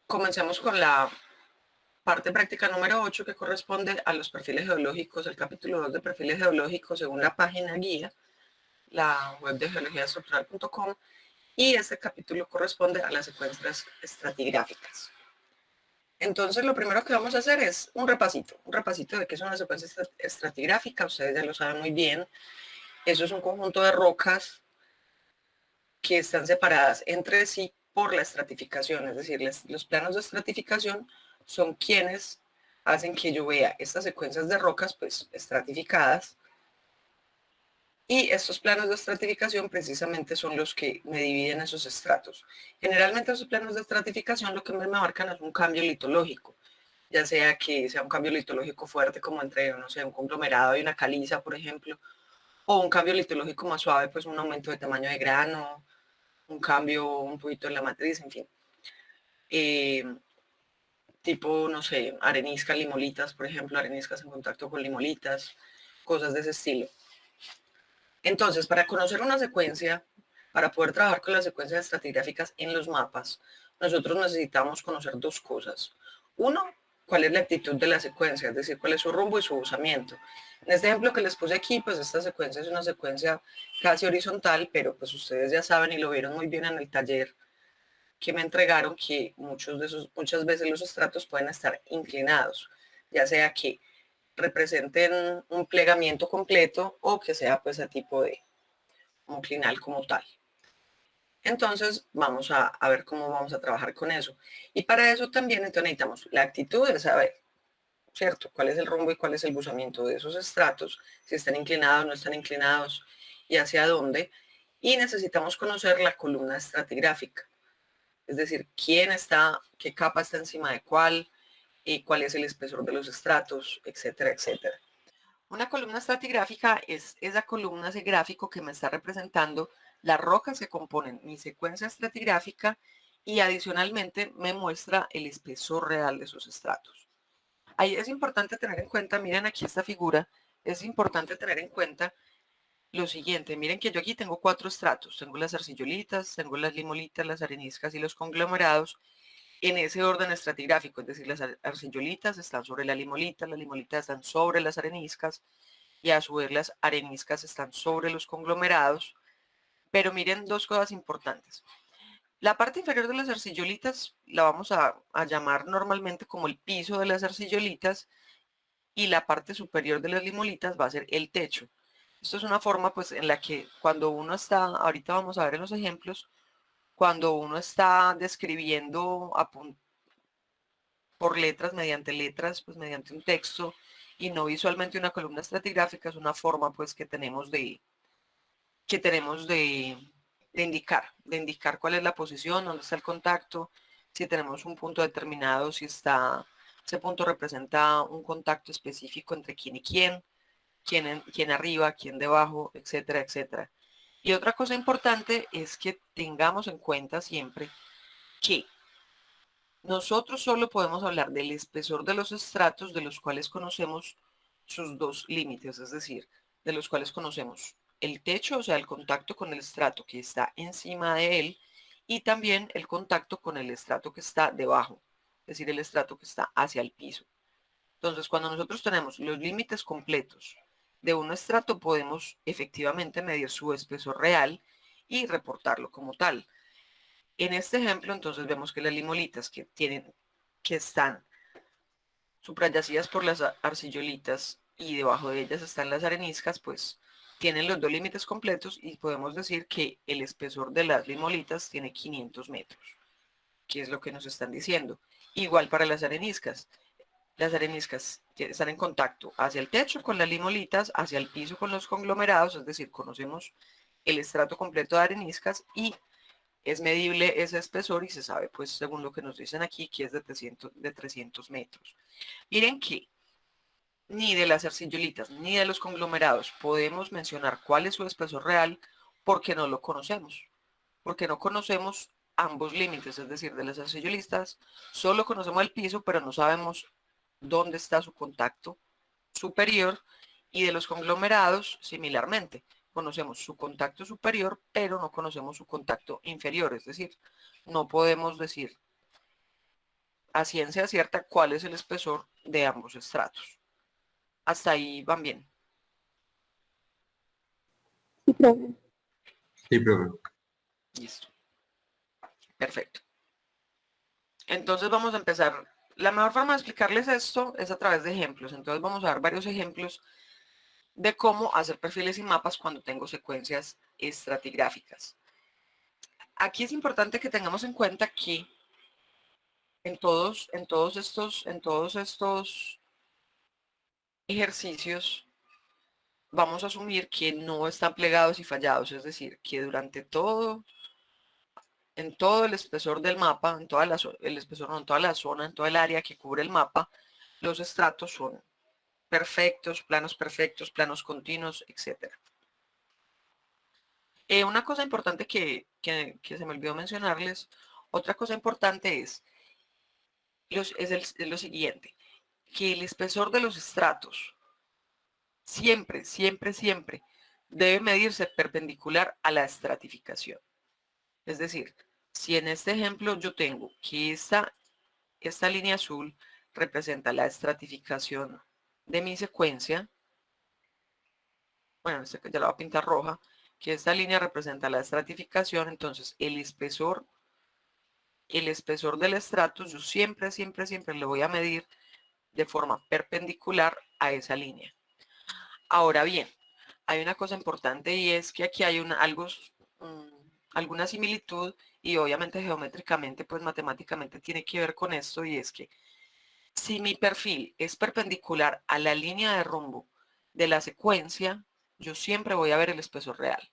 Comencemos con la parte práctica número 8 que corresponde a los perfiles geológicos, el capítulo 2 de perfiles geológicos según la página guía, la web de geologiaestructural.com, y este capítulo corresponde a las secuencias estratigráficas. Entonces lo primero que vamos a hacer es un repasito de qué es una secuencia estratigráfica. Ustedes ya lo saben muy bien. Eso es un conjunto de rocas que están separadas entre sí por la estratificación, es decir, los planos de estratificación son quienes hacen que yo vea estas secuencias de rocas pues estratificadas, y estos planos de estratificación precisamente son los que me dividen esos estratos. Generalmente esos planos de estratificación lo que me marcan es un cambio litológico, ya sea que sea un cambio litológico fuerte como entre, no sé, un conglomerado y una caliza, por ejemplo, o un cambio litológico más suave, pues un aumento de tamaño de grano, un cambio un poquito en la matriz, en fin. Tipo, no sé, areniscas, limolitas, por ejemplo, areniscas en contacto con limolitas, cosas de ese estilo. Entonces, para conocer una secuencia, para poder trabajar con las secuencias estratigráficas en los mapas, nosotros necesitamos conocer dos cosas. Uno, cuál es la actitud de la secuencia, es decir, cuál es su rumbo y su usamiento. En este ejemplo que les puse aquí, pues esta secuencia es una secuencia casi horizontal, pero pues ustedes ya saben y lo vieron muy bien en el taller que me entregaron, que muchas veces los estratos pueden estar inclinados, ya sea que representen un plegamiento completo o que sea pues a tipo de inclinal como tal. Entonces vamos a ver cómo vamos a trabajar con eso. Y para eso también entonces necesitamos la actitud de saber, ¿cierto?, cuál es el rumbo y cuál es el buzamiento de esos estratos, si están inclinados, no están inclinados y hacia dónde. Y necesitamos conocer la columna estratigráfica, es decir, quién está, qué capa está encima de cuál, y cuál es el espesor de los estratos, etcétera, etcétera. Una columna estratigráfica es esa columna, ese gráfico que me está representando las rocas que componen mi secuencia estratigráfica y adicionalmente me muestra el espesor real de esos estratos. Ahí es importante tener en cuenta, miren aquí esta figura, es importante tener en cuenta lo siguiente. Miren que yo aquí tengo 4 estratos, tengo las arcillolitas, tengo las limolitas, las areniscas y los conglomerados en ese orden estratigráfico, es decir, las arcillolitas están sobre las limolitas están sobre las areniscas y a su vez las areniscas están sobre los conglomerados. Pero miren dos cosas importantes. La parte inferior de las arcillolitas la vamos a llamar normalmente como el piso de las arcillolitas, y la parte superior de las limolitas va a ser el techo. Esto es una forma pues en la que cuando uno está, ahorita vamos a ver en los ejemplos, cuando uno está describiendo por letras, pues mediante un texto y no visualmente una columna estratigráfica, es una forma pues que tenemos de indicar cuál es la posición, dónde está el contacto, si tenemos un punto determinado, si ese punto representa un contacto específico entre quién y quién arriba, quién debajo, etcétera, etcétera. Y otra cosa importante es que tengamos en cuenta siempre que nosotros solo podemos hablar del espesor de los estratos de los cuales conocemos sus dos límites, es decir, de los cuales conocemos el techo, o sea, el contacto con el estrato que está encima de él, y también el contacto con el estrato que está debajo, es decir, el estrato que está hacia el piso. Entonces, cuando nosotros tenemos los límites completos de un estrato, podemos efectivamente medir su espesor real y reportarlo como tal. En este ejemplo, entonces, vemos que las limolitas que están subrayadas por las arcillolitas y debajo de ellas están las areniscas, pues tienen los dos límites completos y podemos decir que el espesor de las limolitas tiene 500 metros, que es lo que nos están diciendo. Igual para las areniscas. Las areniscas están en contacto hacia el techo con las limolitas, hacia el piso con los conglomerados, es decir, conocemos el estrato completo de areniscas y es medible ese espesor y se sabe, pues según lo que nos dicen aquí, que es de 300 metros. Miren que ni de las arcillolitas ni de los conglomerados podemos mencionar cuál es su espesor real porque no lo conocemos, porque no conocemos ambos límites, es decir, de las arcillolitas solo conocemos el piso, pero no sabemos dónde está su contacto superior, y de los conglomerados similarmente. Conocemos su contacto superior, pero no conocemos su contacto inferior, es decir, no podemos decir a ciencia cierta cuál es el espesor de ambos estratos. Hasta ahí van bien. Sí, profe. Sí, profe. Listo. Perfecto. Entonces vamos a empezar. La mejor forma de explicarles esto es a través de ejemplos. Entonces vamos a dar varios ejemplos de cómo hacer perfiles y mapas cuando tengo secuencias estratigráficas. Aquí es importante que tengamos en cuenta que en todos estos ejercicios vamos a asumir que no están plegados y fallados, es decir, que durante todo, en todo el espesor del mapa, en toda el espesor, no, en toda la zona, en toda el área que cubre el mapa, los estratos son perfectos, planos continuos, etc. Una cosa importante que se me olvidó mencionarles, otra cosa importante es lo siguiente, que el espesor de los estratos siempre, siempre, siempre debe medirse perpendicular a la estratificación. Es decir, si en este ejemplo yo tengo que esta línea azul representa la estratificación de mi secuencia, bueno, ya la voy a pintar roja, que esta línea representa la estratificación, entonces el espesor del estrato yo siempre, siempre, siempre le voy a medir de forma perpendicular a esa línea. Ahora bien, hay una cosa importante y es que aquí hay alguna similitud y obviamente geométricamente, pues matemáticamente tiene que ver con esto, y es que si mi perfil es perpendicular a la línea de rumbo de la secuencia, yo siempre voy a ver el espesor real.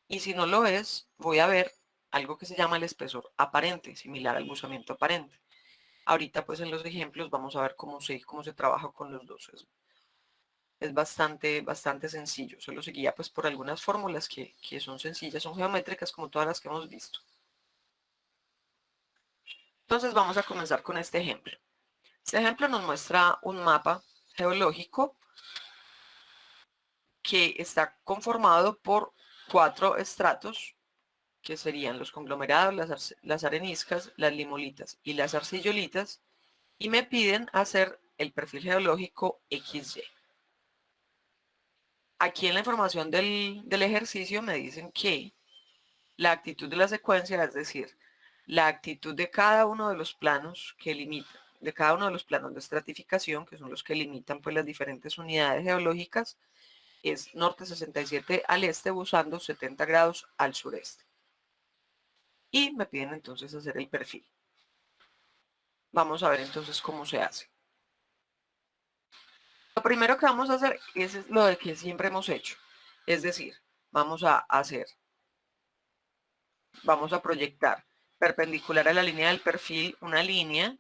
Y si no lo es, voy a ver algo que se llama el espesor aparente, similar al buzamiento aparente. Ahorita pues en los ejemplos vamos a ver cómo se trabaja con los dos. Es bastante sencillo. Solo se guía pues por algunas fórmulas que son sencillas, son geométricas como todas las que hemos visto. Entonces vamos a comenzar con este ejemplo. Este ejemplo nos muestra un mapa geológico que está conformado por 4 estratos, que serían los conglomerados, las areniscas, las limolitas y las arcillolitas, y me piden hacer el perfil geológico XY. Aquí en la información del ejercicio me dicen que la actitud de la secuencia, es decir, la actitud de cada uno de los planos que limitan, de cada uno de los planos de estratificación, que son los que limitan pues las diferentes unidades geológicas, es norte 67 al este, buscando 70 grados al sureste. Y me piden entonces hacer el perfil. Vamos a ver entonces cómo se hace. Lo primero que vamos a hacer es lo de que siempre hemos hecho. Es decir, vamos a proyectar perpendicular a la línea del perfil una línea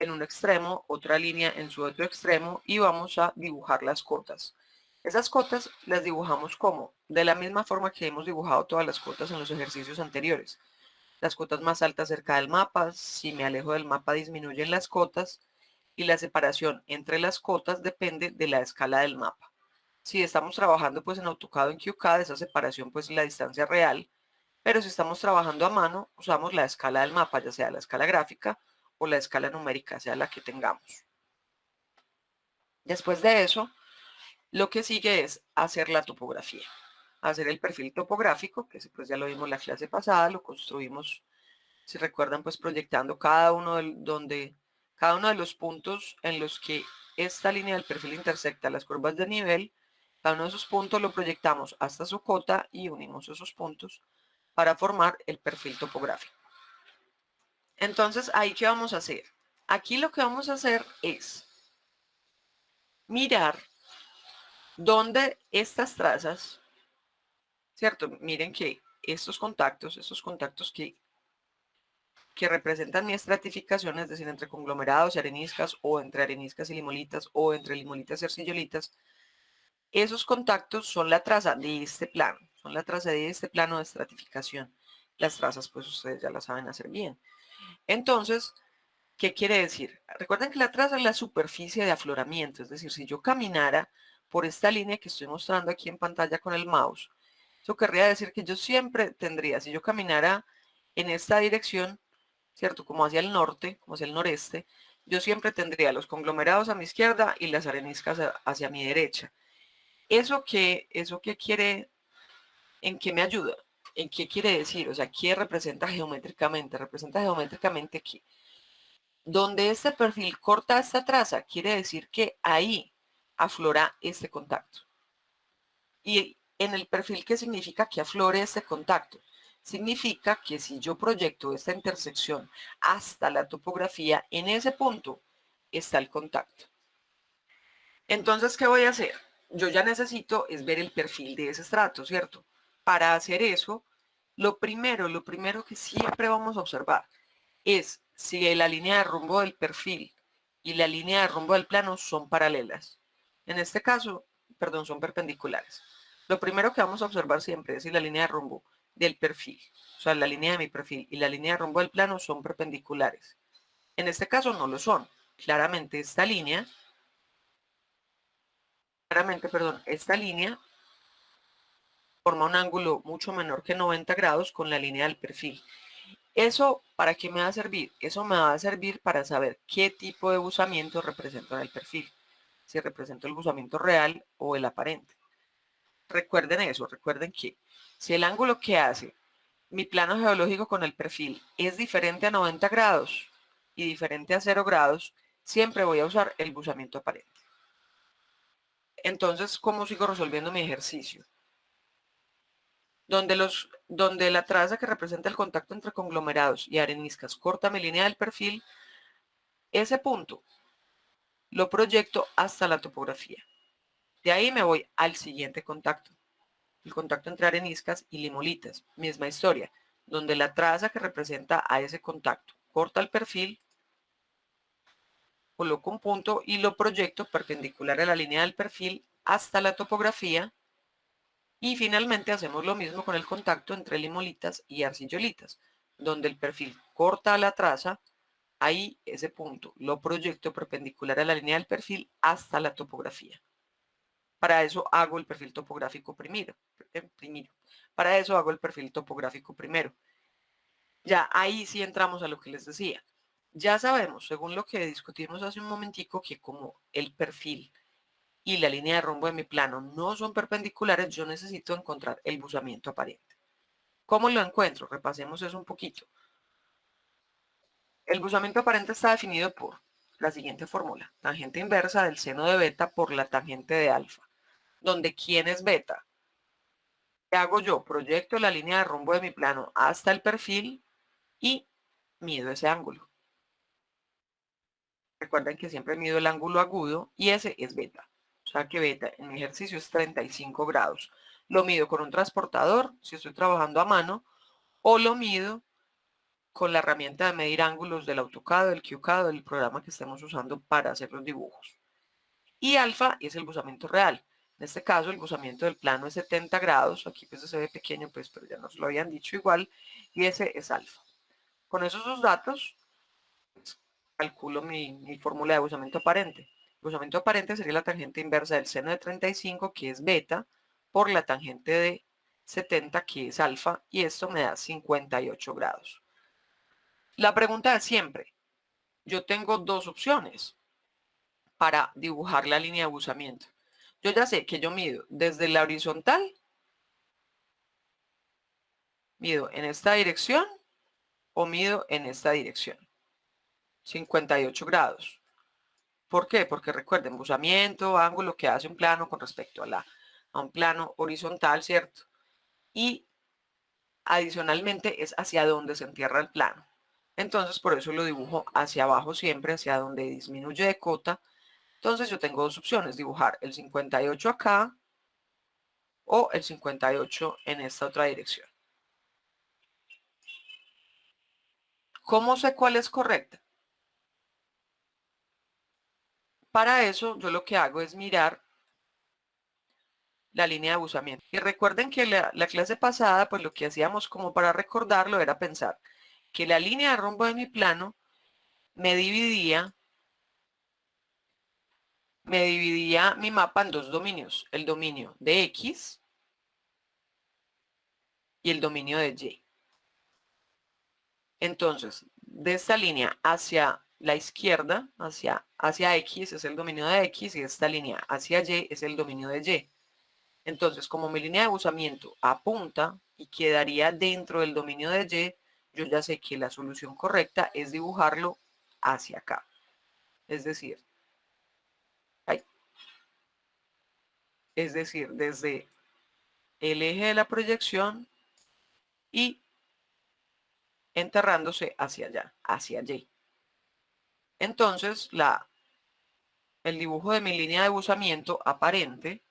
en un extremo, otra línea en su otro extremo, y vamos a dibujar las cotas. Esas cotas las dibujamos como, de la misma forma que hemos dibujado todas las cotas en los ejercicios anteriores. Las cotas más altas cerca del mapa, si me alejo del mapa disminuyen las cotas, y la separación entre las cotas depende de la escala del mapa. Si estamos trabajando pues en AutoCAD o en QCAD, esa separación pues es la distancia real, pero si estamos trabajando a mano, usamos la escala del mapa, ya sea la escala gráfica o la escala numérica, sea la que tengamos. Después de eso, lo que sigue es hacer la topografía, hacer el perfil topográfico, que pues ya lo vimos la clase pasada, lo construimos, si recuerdan, pues proyectando cada uno de los puntos en los que esta línea del perfil intersecta las curvas de nivel. Cada uno de esos puntos lo proyectamos hasta su cota y unimos esos puntos para formar el perfil topográfico. Entonces, ¿ahí qué vamos a hacer? Aquí lo que vamos a hacer es mirar dónde estas trazas, ¿cierto? Miren que estos contactos que representan mi estratificación, es decir, entre conglomerados y areniscas, o entre areniscas y limolitas, o entre limolitas y arcillolitas, esos contactos son la traza de este plano, son la traza de este plano de estratificación. Las trazas, pues ustedes ya las saben hacer bien. Entonces, ¿qué quiere decir? Recuerden que la traza es la superficie de afloramiento, es decir, si yo caminara por esta línea que estoy mostrando aquí en pantalla con el mouse, eso querría decir que yo siempre tendría, si yo caminara en esta dirección, ¿cierto? Como hacia el norte, como hacia el noreste, yo siempre tendría los conglomerados a mi izquierda y las areniscas hacia mi derecha. Eso qué quiere, ¿en qué me ayuda? ¿En qué quiere decir? O sea, ¿qué representa geométricamente? Representa geométricamente que donde este perfil corta esta traza, quiere decir que ahí aflora este contacto. Y en el perfil, ¿qué significa que aflore este contacto? Significa que si yo proyecto esta intersección hasta la topografía, en ese punto está el contacto. Entonces, ¿qué voy a hacer? Yo ya necesito es ver el perfil de ese estrato, ¿cierto? Para hacer eso, lo primero que siempre vamos a observar es si la línea de rumbo del perfil y la línea de rumbo del plano son paralelas. En este caso, perdón, son perpendiculares. Lo primero que vamos a observar siempre es si la línea de rumbo del perfil, o sea, la línea de mi perfil y la línea de rumbo del plano son perpendiculares. En este caso no lo son. Claramente esta línea forma un ángulo mucho menor que 90 grados con la línea del perfil. ¿Eso para qué me va a servir? Eso me va a servir para saber qué tipo de buzamiento representa en el perfil. Si represento el buzamiento real o el aparente. Recuerden eso, recuerden que si el ángulo que hace mi plano geológico con el perfil es diferente a 90 grados y diferente a 0 grados, siempre voy a usar el buzamiento aparente. Entonces, ¿cómo sigo resolviendo mi ejercicio? Donde la traza que representa el contacto entre conglomerados y areniscas corta mi línea del perfil, ese punto lo proyecto hasta la topografía. De ahí me voy al siguiente contacto, el contacto entre areniscas y limolitas, misma historia, donde la traza que representa a ese contacto corta el perfil, coloco un punto y lo proyecto perpendicular a la línea del perfil hasta la topografía. Y finalmente hacemos lo mismo con el contacto entre limolitas y arcillolitas, donde el perfil corta la traza, ahí ese punto lo proyecto perpendicular a la línea del perfil hasta la topografía. Para eso hago el perfil topográfico primero. Para eso hago el perfil topográfico primero. Ya ahí sí entramos a lo que les decía. Ya sabemos, según lo que discutimos hace un momentico, que como el perfil y la línea de rumbo de mi plano no son perpendiculares, yo necesito encontrar el buzamiento aparente. ¿Cómo lo encuentro? Repasemos eso un poquito. El buzamiento aparente está definido por la siguiente fórmula. Tangente inversa del seno de beta por la tangente de alfa. Donde ¿quién es beta? ¿Qué hago yo? Proyecto la línea de rumbo de mi plano hasta el perfil y mido ese ángulo. Recuerden que siempre mido el ángulo agudo y ese es beta. O sea que beta en mi ejercicio es 35 grados. Lo mido con un transportador si estoy trabajando a mano o lo mido con la herramienta de medir ángulos del AutoCAD, del QCAD, del programa que estemos usando para hacer los dibujos. Y alfa es el buzamiento real. En este caso, el buzamiento del plano es 70 grados. Aquí pues se ve pequeño, pues, pero ya nos lo habían dicho igual. Y ese es alfa. Con esos dos datos, pues, calculo mi fórmula de buzamiento aparente. El buzamiento aparente sería la tangente inversa del seno de 35, que es beta, por la tangente de 70, que es alfa, y esto me da 58 grados. La pregunta de siempre, yo tengo dos opciones para dibujar la línea de buzamiento. Yo ya sé que yo mido desde la horizontal, mido en esta dirección o mido en esta dirección. 58 grados. ¿Por qué? Porque recuerden, buzamiento, ángulo que hace un plano con respecto a un plano horizontal, ¿cierto? Y adicionalmente es hacia donde se entierra el plano. Entonces, por eso lo dibujo hacia abajo siempre, hacia donde disminuye de cota. Entonces yo tengo dos opciones, dibujar el 58 acá o el 58 en esta otra dirección. ¿Cómo sé cuál es correcta? Para eso yo lo que hago es mirar la línea de buzamiento. Y recuerden que la clase pasada, pues lo que hacíamos como para recordarlo era pensar que la línea de rumbo de mi plano me dividía mi mapa en dos dominios, el dominio de X y el dominio de Y. Entonces, de esta línea hacia la izquierda, hacia X es el dominio de X y esta línea hacia Y es el dominio de Y. Entonces, como mi línea de buzamiento apunta y quedaría dentro del dominio de Y, yo ya sé que la solución correcta es dibujarlo hacia acá. Es decir, desde el eje de la proyección y enterrándose hacia allá, hacia Y. Entonces, el dibujo de mi línea de buzamiento aparente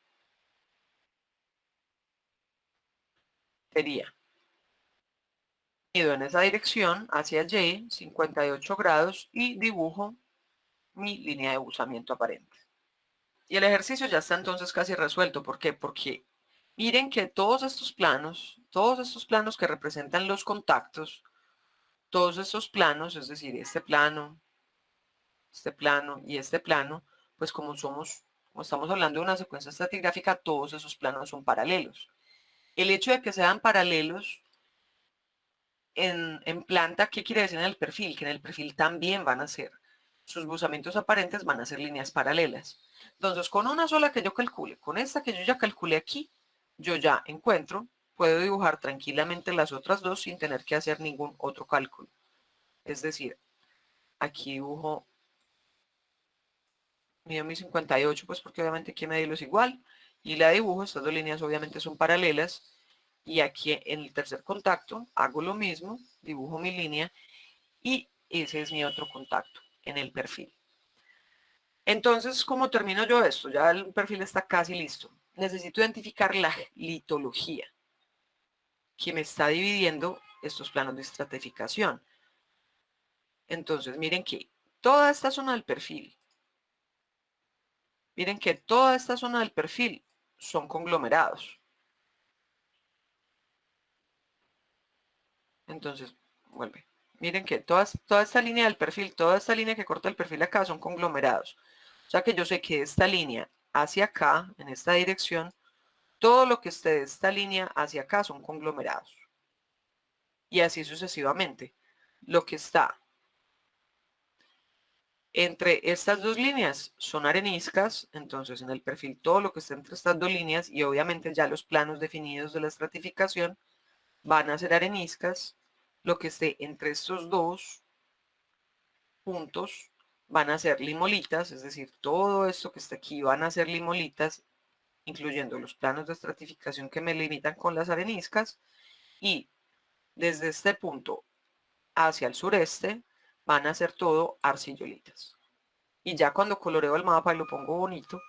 sería, ido en esa dirección hacia Y, 58 grados, y dibujo mi línea de buzamiento aparente. Y el ejercicio ya está entonces casi resuelto. ¿Por qué? Porque miren que todos estos planos que representan los contactos, todos estos planos, es decir, este plano y este plano, pues como estamos hablando de una secuencia estratigráfica, todos esos planos son paralelos. El hecho de que sean paralelos en planta, ¿qué quiere decir en el perfil? Que en el perfil también van a ser, sus buzamientos aparentes van a ser líneas paralelas. Entonces, con una sola que yo calcule, con esta que yo ya calculé aquí, yo ya encuentro, puedo dibujar tranquilamente las otras dos sin tener que hacer ningún otro cálculo. Es decir, aquí dibujo, mido mi 58, pues porque obviamente aquí medirlo es igual, y la dibujo, estas dos líneas obviamente son paralelas, y aquí en el tercer contacto hago lo mismo, dibujo mi línea, y ese es mi otro contacto en el perfil. Entonces, ¿cómo termino yo esto? Ya el perfil está casi listo. Necesito identificar la litología que me está dividiendo estos planos de estratificación. Entonces, miren que toda esta zona del perfil, son conglomerados. Entonces, vuelve. Miren que toda esta línea del perfil, toda esta línea que corta el perfil acá son conglomerados. O sea que yo sé que esta línea hacia acá, en esta dirección, todo lo que esté de esta línea hacia acá son conglomerados. Y así sucesivamente. Lo que está entre estas dos líneas son areniscas, entonces en el perfil todo lo que está entre estas dos líneas y obviamente ya los planos definidos de la estratificación van a ser areniscas. Lo que esté entre estos dos puntos van a ser limolitas, es decir, todo esto que está aquí van a ser limolitas, incluyendo los planos de estratificación que me limitan con las areniscas, y desde este punto hacia el sureste van a ser todo arcillolitas. Y ya cuando coloreo el mapa y lo pongo bonito,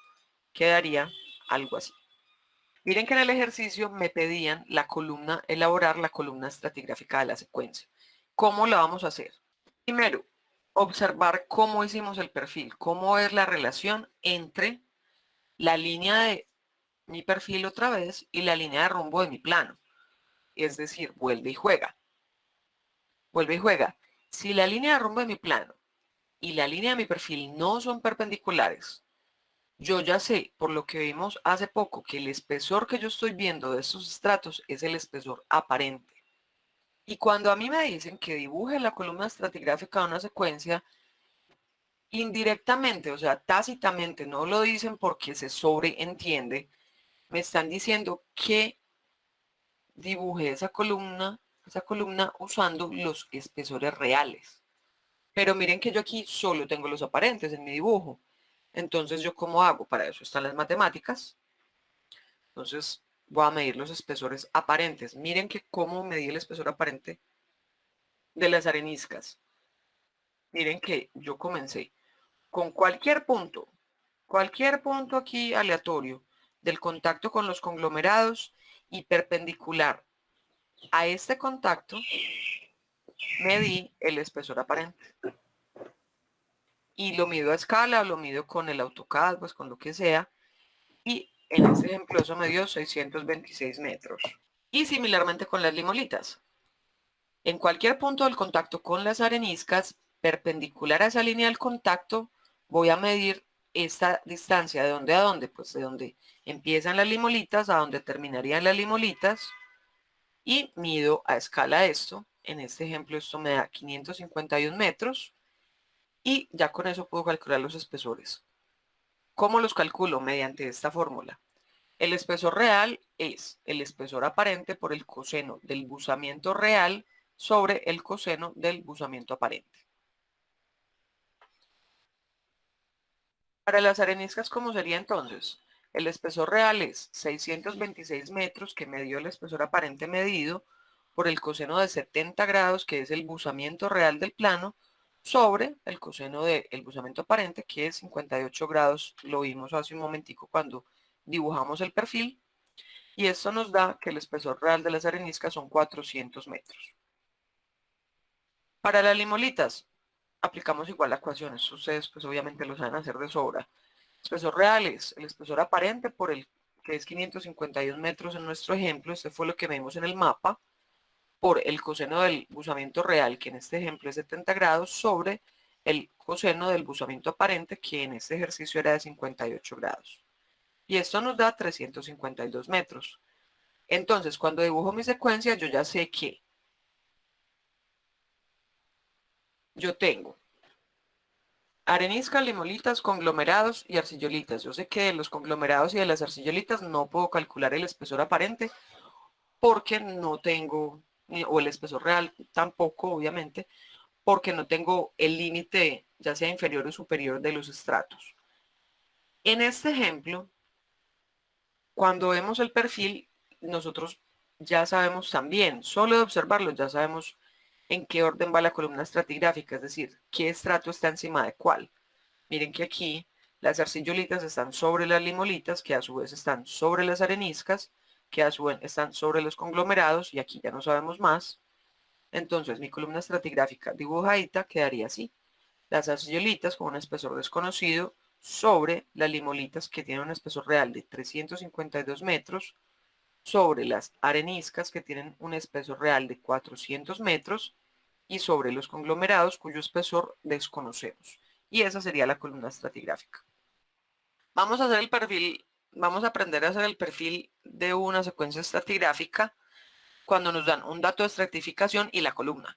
quedaría algo así. Miren que en el ejercicio me pedían elaborar la columna estratigráfica de la secuencia. ¿Cómo la vamos a hacer? Primero, observar cómo hicimos el perfil, cómo es la relación entre la línea de mi perfil otra vez y la línea de rumbo de mi plano. Es decir, vuelve y juega. Vuelve y juega. Si la línea de rumbo de mi plano y la línea de mi perfil no son perpendiculares, yo ya sé, por lo que vimos hace poco, que el espesor que yo estoy viendo de estos estratos es el espesor aparente. Y cuando a mí me dicen que dibuje la columna estratigráfica de una secuencia, indirectamente, o sea, tácitamente, no lo dicen porque se sobreentiende, me están diciendo que dibuje esa columna usando los espesores reales. Pero miren que yo aquí solo tengo los aparentes en mi dibujo. Entonces, ¿yo cómo hago? Para eso están las matemáticas. Entonces, voy a medir los espesores aparentes. Miren que cómo medí el espesor aparente de las areniscas. Miren que yo comencé con cualquier punto aquí aleatorio del contacto con los conglomerados y perpendicular a este contacto, medí el espesor aparente. Y lo mido a escala, lo mido con el AutoCAD, pues con lo que sea. Y en este ejemplo eso me dio 626 metros. Y similarmente con las limolitas. En cualquier punto del contacto con las areniscas, perpendicular a esa línea del contacto, voy a medir esta distancia. ¿De dónde a dónde? Pues de donde empiezan las limolitas a donde terminarían las limolitas. Y mido a escala esto En este ejemplo esto me da 551 metros y ya con eso puedo calcular los espesores. ¿Cómo los calculo? Mediante esta fórmula. El espesor real es el espesor aparente por el coseno del buzamiento real sobre el coseno del buzamiento aparente. Para las areniscas, ¿cómo sería entonces? El espesor real es 626 metros que me dio el espesor aparente medido por el coseno de 70 grados, que es el buzamiento real del plano, sobre el coseno del buzamiento aparente, que es 58 grados. Lo vimos hace un momentico cuando dibujamos el perfil. Y esto nos da que el espesor real de las areniscas son 400 metros. Para las limolitas, aplicamos igual la ecuación. Ustedes pues obviamente lo saben hacer de sobra. Espesor real es el espesor aparente por el que es 551 metros en nuestro ejemplo. Este fue lo que vemos en el mapa, por el coseno del buzamiento real, que en este ejemplo es 70 grados, sobre el coseno del buzamiento aparente, que en este ejercicio era de 58 grados. Y esto nos da 352 metros. Entonces, cuando dibujo mi secuencia, yo ya sé que yo tengo areniscas, limolitas, conglomerados y arcillolitas. Yo sé que de los conglomerados y de las arcillolitas no puedo calcular el espesor aparente porque no tengo, o el espesor real tampoco, obviamente, porque no tengo el límite, ya sea inferior o superior, de los estratos. En este ejemplo, cuando vemos el perfil, nosotros ya sabemos también, solo de observarlo, ya sabemos en qué orden va la columna estratigráfica, es decir, qué estrato está encima de cuál. Miren que aquí las arcillolitas están sobre las limolitas, que a su vez están sobre las areniscas, que a su vez están sobre los conglomerados, y aquí ya no sabemos más. Entonces mi columna estratigráfica dibujadita quedaría así. Las arcillolitas con un espesor desconocido sobre las limolitas, que tienen un espesor real de 352 metros, sobre las areniscas, que tienen un espesor real de 400 metros, y sobre los conglomerados, cuyo espesor desconocemos. Y esa sería la columna estratigráfica. Vamos a hacer el perfil, vamos a aprender a hacer el perfil de una secuencia estratigráfica cuando nos dan un dato de estratificación y la columna.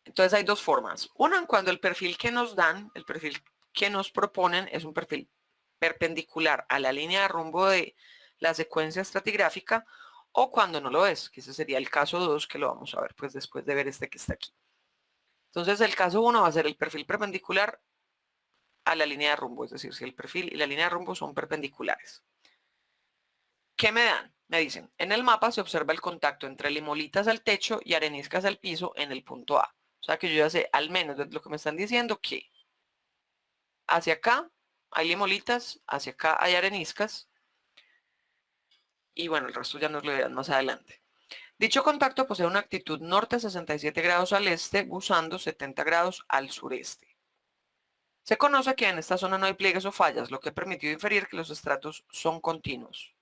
Entonces hay dos formas. Una, cuando el perfil que nos dan, el perfil que nos proponen es un perfil perpendicular a la línea de rumbo de la secuencia estratigráfica, o cuando no lo es, que ese sería el caso 2, que lo vamos a ver pues después de ver este que está aquí. Entonces el caso 1 va a ser el perfil perpendicular a la línea de rumbo, es decir, si el perfil y la línea de rumbo son perpendiculares. ¿Qué me dan? Me dicen, en el mapa se observa el contacto entre limolitas al techo y areniscas al piso en el punto A. O sea que yo ya sé, al menos de lo que me están diciendo, que hacia acá hay limolitas, hacia acá hay areniscas, y bueno, el resto ya nos lo dirán más adelante. Dicho contacto posee una actitud norte 67 grados al este, busando 70 grados al sureste. Se conoce que en esta zona no hay pliegues o fallas, lo que ha permitido inferir que los estratos son continuos.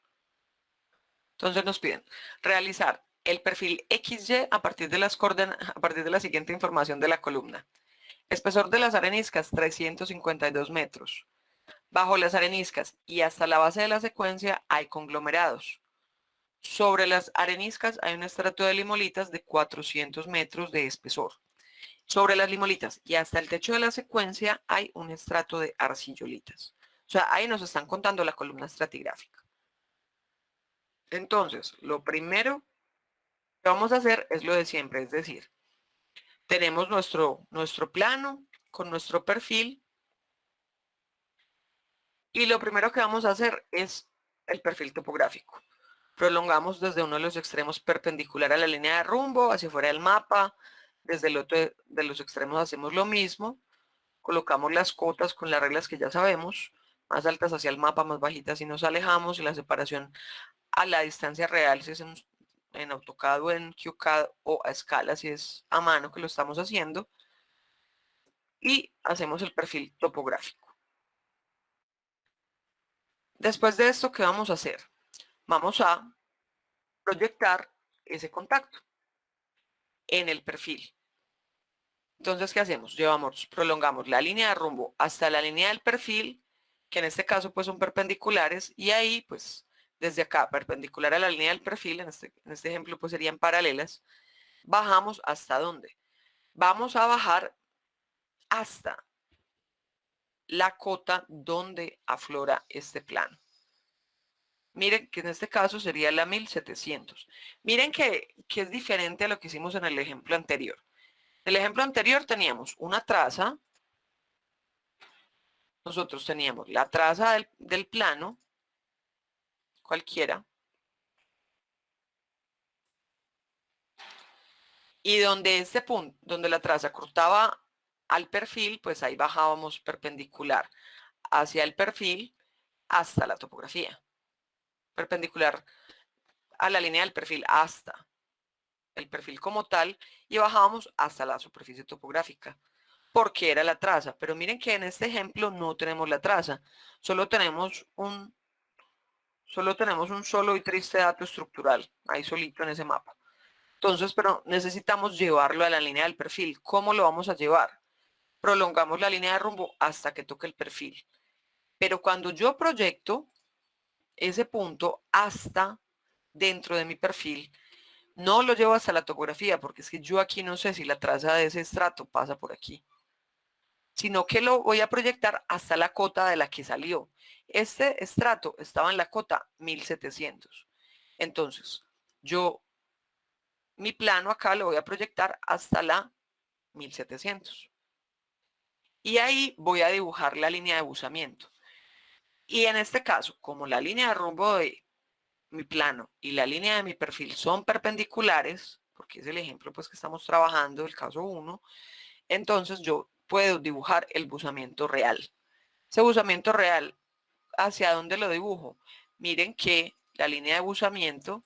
Entonces nos piden realizar el perfil XY a partir de la siguiente información de la columna. Espesor de las areniscas 352 metros. Bajo las areniscas y hasta la base de la secuencia hay conglomerados. Sobre las areniscas hay un estrato de limolitas de 400 metros de espesor. Sobre las limolitas y hasta el techo de la secuencia hay un estrato de arcillolitas. O sea, ahí nos están contando la columna estratigráfica. Entonces, lo primero que vamos a hacer es lo de siempre, es decir, tenemos nuestro plano con nuestro perfil, y lo primero que vamos a hacer es el perfil topográfico. Prolongamos desde uno de los extremos perpendicular a la línea de rumbo hacia fuera del mapa. Desde el otro de los extremos hacemos lo mismo. Colocamos las cotas con las reglas que ya sabemos, más altas hacia el mapa, más bajitas si nos alejamos, y la separación a la distancia real si es en AutoCAD o en QCAD, o a escala si es a mano que lo estamos haciendo, y hacemos el perfil topográfico. Después de esto, ¿qué vamos a hacer? Vamos a proyectar ese contacto en el perfil. Entonces, ¿qué hacemos? Prolongamos la línea de rumbo hasta la línea del perfil, que en este caso pues son perpendiculares, y ahí pues desde acá, perpendicular a la línea del perfil, en este ejemplo pues serían paralelas, bajamos ¿hasta dónde? Vamos a bajar hasta la cota donde aflora este plano. Miren que en este caso sería la 1700. Miren que es diferente a lo que hicimos en el ejemplo anterior. En el ejemplo anterior teníamos una traza. Nosotros teníamos la traza del plano, cualquiera, y donde este punto, donde la traza cortaba al perfil, pues ahí bajábamos perpendicular hacia el perfil hasta la topografía. Perpendicular a la línea del perfil hasta el perfil como tal y bajábamos hasta la superficie topográfica, porque era la traza. Pero miren que en este ejemplo no tenemos la traza, solo tenemos un solo y triste dato estructural, ahí solito en ese mapa. Entonces, pero necesitamos llevarlo a la línea del perfil. ¿Cómo lo vamos a llevar? Prolongamos la línea de rumbo hasta que toque el perfil. Pero cuando yo proyecto ese punto hasta dentro de mi perfil, no lo llevo hasta la topografía, porque es que yo aquí no sé si la traza de ese estrato pasa por aquí, sino que lo voy a proyectar hasta la cota de la que salió. Este estrato estaba en la cota 1700. Entonces, mi plano acá lo voy a proyectar hasta la 1700. Y ahí voy a dibujar la línea de buzamiento. Y en este caso, como la línea de rumbo de mi plano y la línea de mi perfil son perpendiculares, porque es el ejemplo pues que estamos trabajando, el caso 1, entonces yo puedo dibujar el buzamiento real. Ese buzamiento real, ¿hacia dónde lo dibujo? Miren que la línea de buzamiento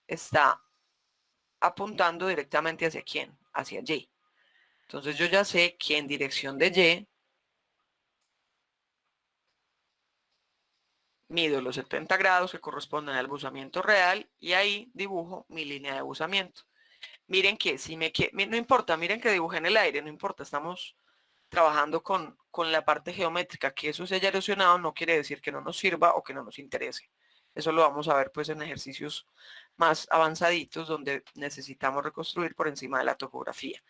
está apuntando directamente hacia quién, hacia Y. Entonces yo ya sé que en dirección de Y mido los 70 grados que corresponden al buzamiento real y ahí dibujo mi línea de buzamiento. Miren que si no importa, miren que dibujé en el aire, no importa, estamos trabajando con la parte geométrica, que eso se haya erosionado no quiere decir que no nos sirva o que no nos interese. Eso lo vamos a ver pues en ejercicios más avanzaditos donde necesitamos reconstruir por encima de la topografía.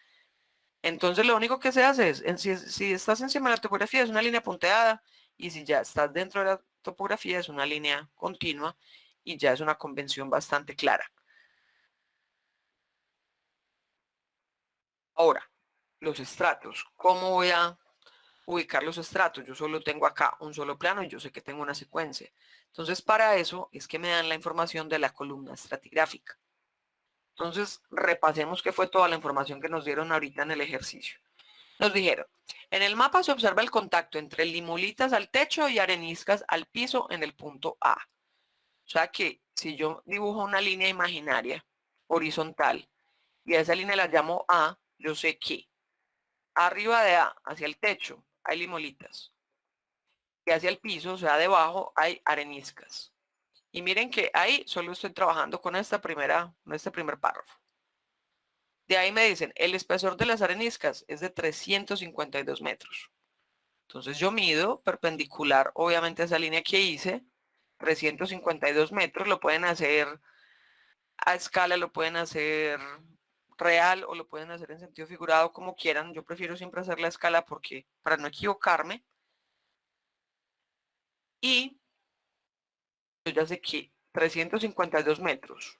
Entonces lo único que se hace es, si estás encima de la topografía es una línea punteada y si ya estás dentro de la topografía es una línea continua y ya es una convención bastante clara. Ahora, los estratos. ¿Cómo voy a ubicar los estratos? Yo solo tengo acá un solo plano y yo sé que tengo una secuencia. Entonces, para eso es que me dan la información de la columna estratigráfica. Entonces, repasemos qué fue toda la información que nos dieron ahorita en el ejercicio. Nos dijeron, en el mapa se observa el contacto entre limolitas al techo y areniscas al piso en el punto A. O sea que si yo dibujo una línea imaginaria horizontal y a esa línea la llamo A, yo sé que arriba de A, hacia el techo, hay limolitas. Y hacia el piso, o sea, debajo, hay areniscas. Y miren que ahí solo estoy trabajando con este primer párrafo. De ahí me dicen, el espesor de las areniscas es de 352 metros. Entonces yo mido perpendicular, obviamente, a esa línea que hice, 352 metros. Lo pueden hacer a escala, lo pueden hacer real o lo pueden hacer en sentido figurado, como quieran. Yo prefiero siempre hacer la escala porque para no equivocarme. Y yo ya sé que 352 metros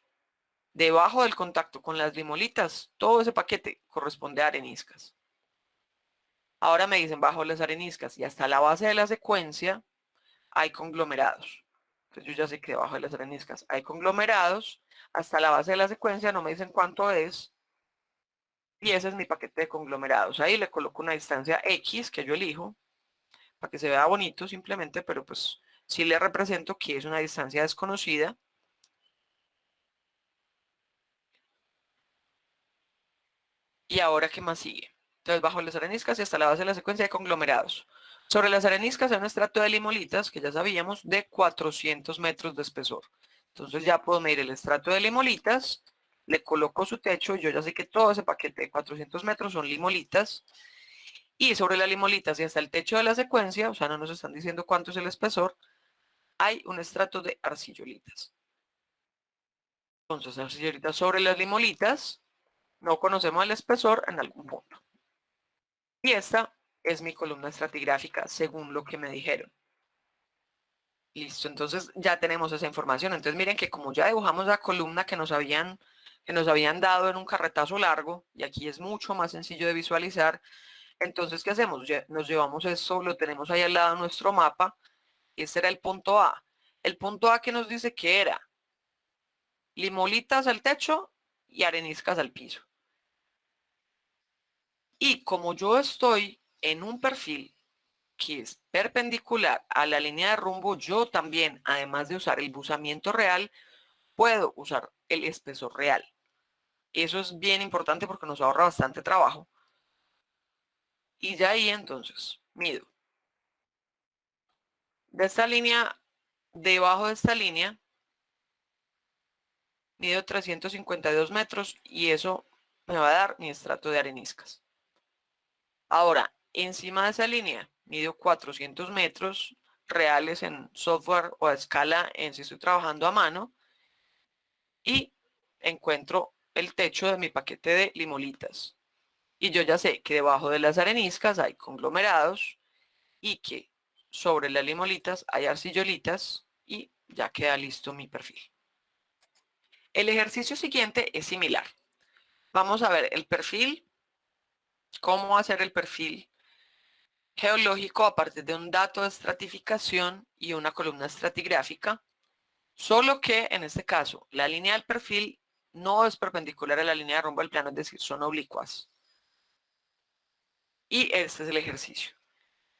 debajo del contacto con las limolitas, todo ese paquete corresponde a areniscas. Ahora me dicen bajo las areniscas y hasta la base de la secuencia hay conglomerados. Entonces yo ya sé que debajo de las areniscas hay conglomerados. Hasta la base de la secuencia no me dicen cuánto es. Y ese es mi paquete de conglomerados. Ahí le coloco una distancia X que yo elijo para que se vea bonito simplemente, pero pues sí le represento que es una distancia desconocida. Y ahora, ¿qué más sigue? Entonces, bajo las areniscas y hasta la base de la secuencia de conglomerados. Sobre las areniscas hay un estrato de limolitas, que ya sabíamos, de 400 metros de espesor. Entonces ya puedo medir el estrato de limolitas, le coloco su techo, yo ya sé que todo ese paquete de 400 metros son limolitas. Y sobre las limolitas y hasta el techo de la secuencia, o sea, no nos están diciendo cuánto es el espesor, hay un estrato de arcillolitas. Entonces, arcillolitas sobre las limolitas, no conocemos el espesor en algún punto. Y esta es mi columna estratigráfica según lo que me dijeron. Listo, entonces ya tenemos esa información. Entonces miren que como ya dibujamos la columna que nos habían dado en un carretazo largo, y aquí es mucho más sencillo de visualizar, entonces ¿qué hacemos? Nos llevamos esto, lo tenemos ahí al lado de nuestro mapa, y este era el punto A. El punto A que nos dice que era limolitas al techo y areniscas al piso. Y como yo estoy en un perfil que es perpendicular a la línea de rumbo, yo también, además de usar el buzamiento real, puedo usar el espesor real. Eso es bien importante porque nos ahorra bastante trabajo. Y ya ahí entonces mido. De esta línea, debajo de esta línea, mido 352 metros y eso me va a dar mi estrato de areniscas. Ahora, encima de esa línea, mido 400 metros reales en software o a escala en si estoy trabajando a mano y encuentro el techo de mi paquete de limolitas. Y yo ya sé que debajo de las areniscas hay conglomerados y que sobre las limolitas hay arcillolitas y ya queda listo mi perfil. El ejercicio siguiente es similar. Vamos a ver el perfil, cómo hacer el perfil geológico a partir de un dato de estratificación y una columna estratigráfica, solo que en este caso la línea del perfil no es perpendicular a la línea de rumbo del plano, es decir, son oblicuas. Y este es el ejercicio.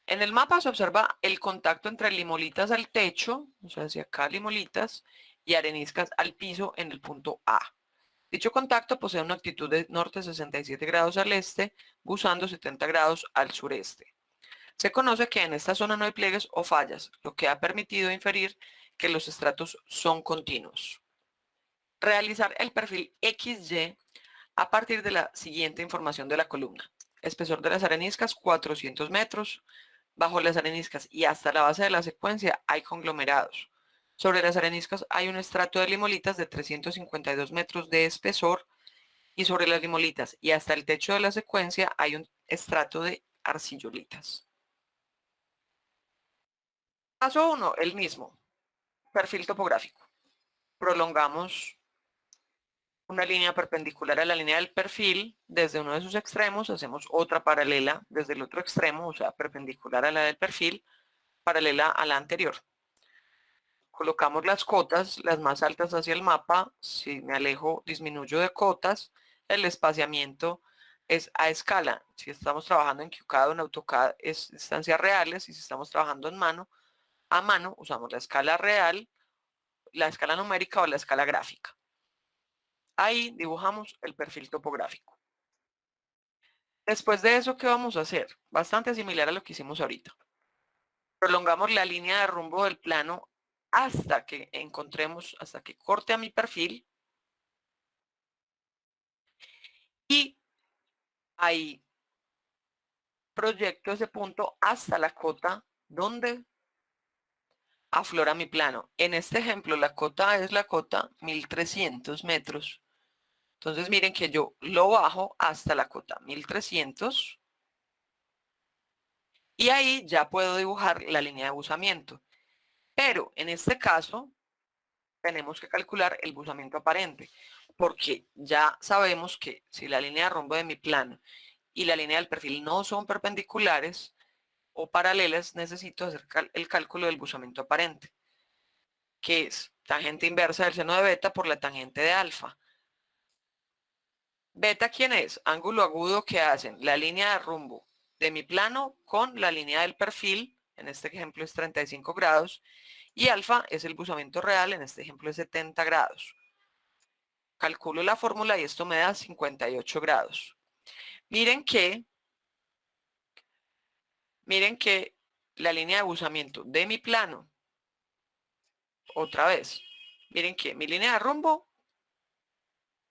En el mapa se observa el contacto entre limolitas al techo, o sea, hacia acá limolitas, y areniscas al piso en el punto A. Dicho contacto posee una actitud de norte 67 grados al este, busando 70 grados al sureste. Se conoce que en esta zona no hay pliegues o fallas, lo que ha permitido inferir que los estratos son continuos. Realizar el perfil XY a partir de la siguiente información de la columna. Espesor de las areniscas 400 metros. Bajo las areniscas y hasta la base de la secuencia hay conglomerados. Sobre las areniscas hay un estrato de limolitas de 352 metros de espesor y sobre las limolitas y hasta el techo de la secuencia hay un estrato de arcillolitas. Paso 1, el mismo. Perfil topográfico. Prolongamos una línea perpendicular a la línea del perfil desde uno de sus extremos, hacemos otra paralela desde el otro extremo, o sea, perpendicular a la del perfil, paralela a la anterior. Colocamos las cotas, las más altas hacia el mapa. Si me alejo, disminuyo de cotas. El espaciamiento es a escala. Si estamos trabajando en QCAD o en AutoCAD es distancias reales y si estamos trabajando a mano usamos la escala real, la escala numérica o la escala gráfica. Ahí dibujamos el perfil topográfico. Después de eso, ¿qué vamos a hacer? Bastante similar a lo que hicimos ahorita. Prolongamos la línea de rumbo del plano hasta que encontremos, hasta que corte a mi perfil. Y ahí proyecto ese punto hasta la cota donde aflora mi plano. En este ejemplo, la cota es la cota 1300 metros. Entonces miren que yo lo bajo hasta la cota 1300 y ahí ya puedo dibujar la línea de buzamiento. Pero en este caso tenemos que calcular el buzamiento aparente, porque ya sabemos que si la línea de rumbo de mi plano y la línea del perfil no son perpendiculares o paralelas, necesito hacer el cálculo del buzamiento aparente, que es tangente inversa del seno de beta por la tangente de alfa. Beta, ¿quién es? Ángulo agudo que hacen la línea de rumbo de mi plano con la línea del perfil, en este ejemplo es 35 grados, y alfa es el buzamiento real, en este ejemplo es 70 grados. Calculo la fórmula y esto me da 58 grados. Miren que la línea de buzamiento de mi plano, otra vez, miren que mi línea de rumbo,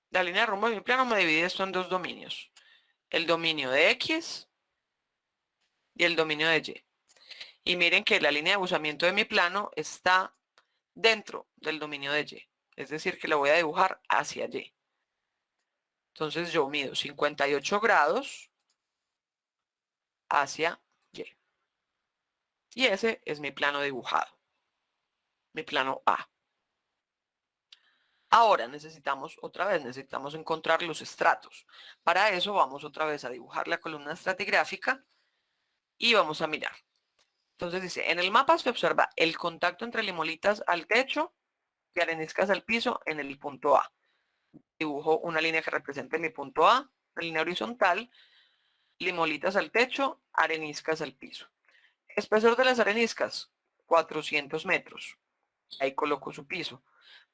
la línea de rumbo de mi plano me divide esto en dos dominios. El dominio de X y el dominio de Y. Y miren que la línea de buzamiento de mi plano está dentro del dominio de Y. Es decir, que lo voy a dibujar hacia Y. Entonces yo mido 58 grados hacia Y. Y ese es mi plano dibujado, mi plano A. Ahora necesitamos encontrar los estratos. Para eso vamos otra vez a dibujar la columna estratigráfica y vamos a mirar. Entonces dice, en el mapa se observa el contacto entre limolitas al techo y areniscas al piso en el punto A. Dibujo una línea que represente mi punto A, una línea horizontal, limolitas al techo, areniscas al piso. Espesor de las areniscas, 400 metros. Ahí coloco su piso.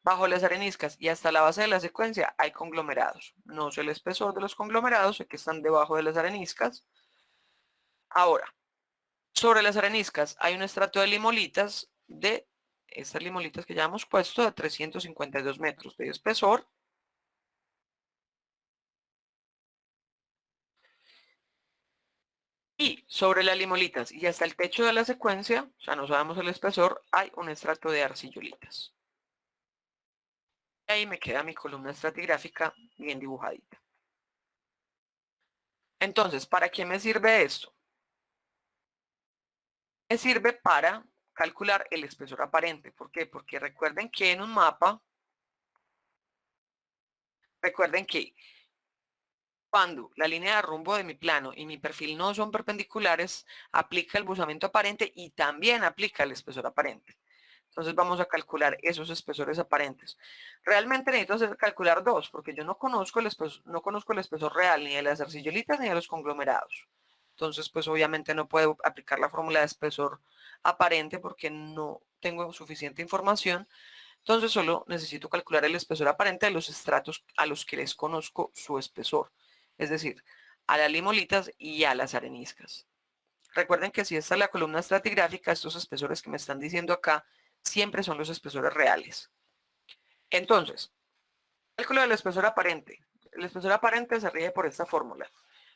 Bajo las areniscas y hasta la base de la secuencia hay conglomerados. No sé el espesor de los conglomerados, sé que están debajo de las areniscas. Ahora, sobre las areniscas hay un estrato de limolitas de estas limolitas que ya hemos puesto de 352 metros de espesor. Y sobre las limolitas y hasta el techo de la secuencia, o sea, no sabemos el espesor, hay un estrato de arcillolitas. Y ahí me queda mi columna estratigráfica bien dibujadita. Entonces, ¿para qué me sirve esto? Me sirve para calcular el espesor aparente. ¿Por qué? Porque recuerden que en un mapa, recuerden que cuando la línea de rumbo de mi plano y mi perfil no son perpendiculares, aplica el buzamiento aparente y también aplica el espesor aparente. Entonces vamos a calcular esos espesores aparentes. Realmente necesito calcular dos, porque yo no conozco el espesor real ni de las arcillolitas ni de los conglomerados. Entonces, pues obviamente no puedo aplicar la fórmula de espesor aparente porque no tengo suficiente información. Entonces solo necesito calcular el espesor aparente de los estratos a los que les conozco su espesor. Es decir, a las limolitas y a las areniscas. Recuerden que si esta es la columna estratigráfica, estos espesores que me están diciendo acá siempre son los espesores reales. Entonces, cálculo del espesor aparente. El espesor aparente se rige por esta fórmula.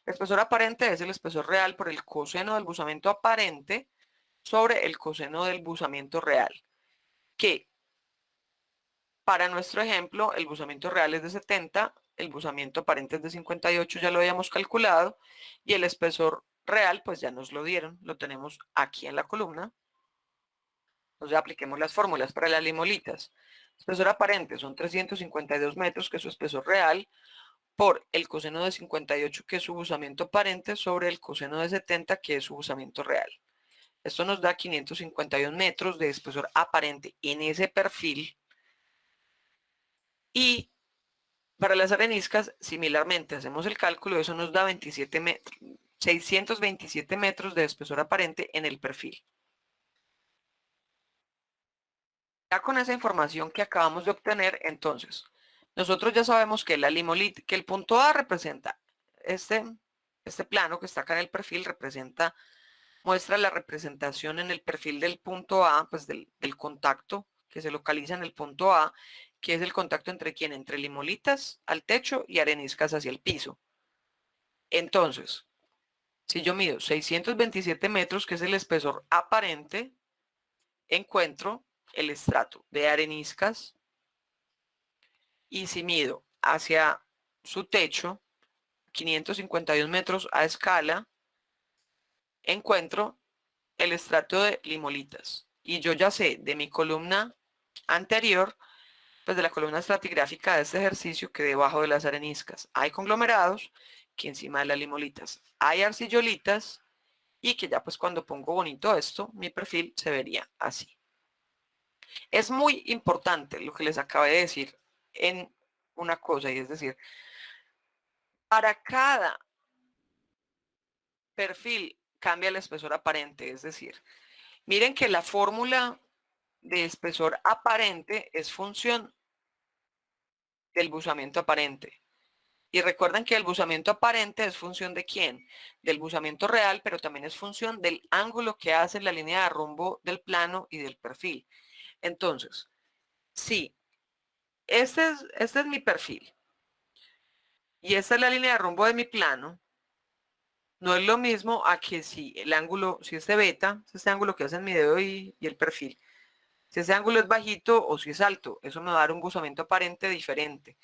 El espesor aparente es el espesor real por el coseno del buzamiento aparente sobre el coseno del buzamiento real. Que para nuestro ejemplo, el buzamiento real es de 70, el buzamiento aparente es de 58, ya lo habíamos calculado, y el espesor real, pues ya nos lo dieron, lo tenemos aquí en la columna. Entonces apliquemos las fórmulas para las limolitas. Espesor aparente son 352 metros, que es su espesor real, por el coseno de 58, que es su buzamiento aparente, sobre el coseno de 70, que es su buzamiento real. Esto nos da 551 metros de espesor aparente en ese perfil. Y para las areniscas, similarmente, hacemos el cálculo, eso nos da 627 metros de espesor aparente en el perfil. Ya con esa información que acabamos de obtener, entonces, nosotros ya sabemos que que el punto A representa este plano que está acá en el perfil, muestra la representación en el perfil del punto A, pues del contacto que se localiza en el punto A, que es el contacto entre quién, entre limolitas al techo y areniscas hacia el piso. Entonces, si yo mido 627 metros, que es el espesor aparente, encuentro el estrato de areniscas, y si mido hacia su techo, 551 metros a escala, encuentro el estrato de limolitas. Y yo ya sé de mi columna anterior, pues de la columna estratigráfica de este ejercicio, que debajo de las areniscas hay conglomerados, que encima de las limolitas hay arcillolitas, y que ya pues cuando pongo bonito esto, mi perfil se vería así. Es muy importante lo que les acabé de decir en una cosa, y es decir, para cada perfil cambia el espesor aparente, es decir, miren que la fórmula de espesor aparente es función del buzamiento aparente. Y recuerden que el buzamiento aparente es función de quién? Del buzamiento real, pero también es función del ángulo que hace la línea de rumbo del plano y del perfil. Entonces, sí, este es mi perfil y esta es la línea de rumbo de mi plano, no es lo mismo a que si el ángulo, si este beta, es este ángulo que hacen mi dedo y el perfil, si ese ángulo es bajito o si es alto, eso me va a dar un buzamiento aparente diferente.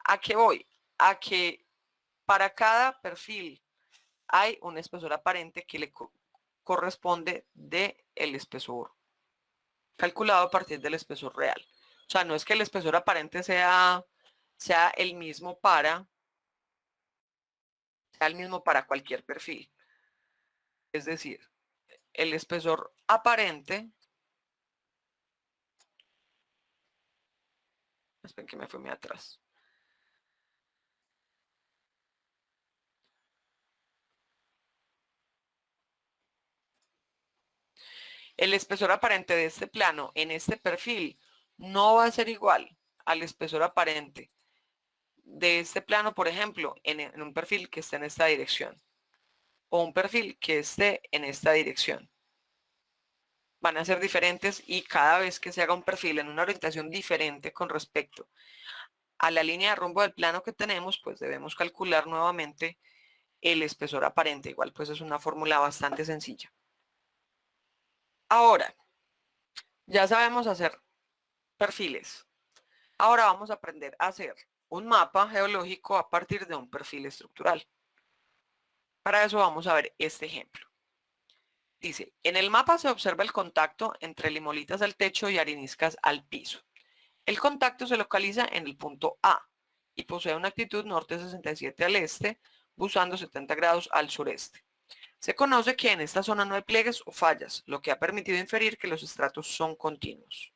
¿A qué voy? a que para cada perfil hay un espesor aparente que le corresponde del espesor calculado a partir del espesor real. O sea, no es que el espesor aparente sea el mismo para cualquier perfil. Es decir, el espesor aparente, esperen que me fui muy atrás. El espesor aparente de este plano en este perfil no va a ser igual al espesor aparente de este plano, por ejemplo, en un perfil que esté en esta dirección o un perfil que esté en esta dirección. Van a ser diferentes y cada vez que se haga un perfil en una orientación diferente con respecto a la línea de rumbo del plano que tenemos, pues debemos calcular nuevamente el espesor aparente. Igual pues es una fórmula bastante sencilla. Ahora, ya sabemos hacer perfiles. Ahora vamos a aprender a hacer un mapa geológico a partir de un perfil estructural. Para eso vamos a ver este ejemplo. Dice, en el mapa se observa el contacto entre limolitas al techo y areniscas al piso. El contacto se localiza en el punto A y posee una actitud norte 67 al este, buscando 70 grados al sureste. Se conoce que en esta zona no hay pliegues o fallas, lo que ha permitido inferir que los estratos son continuos.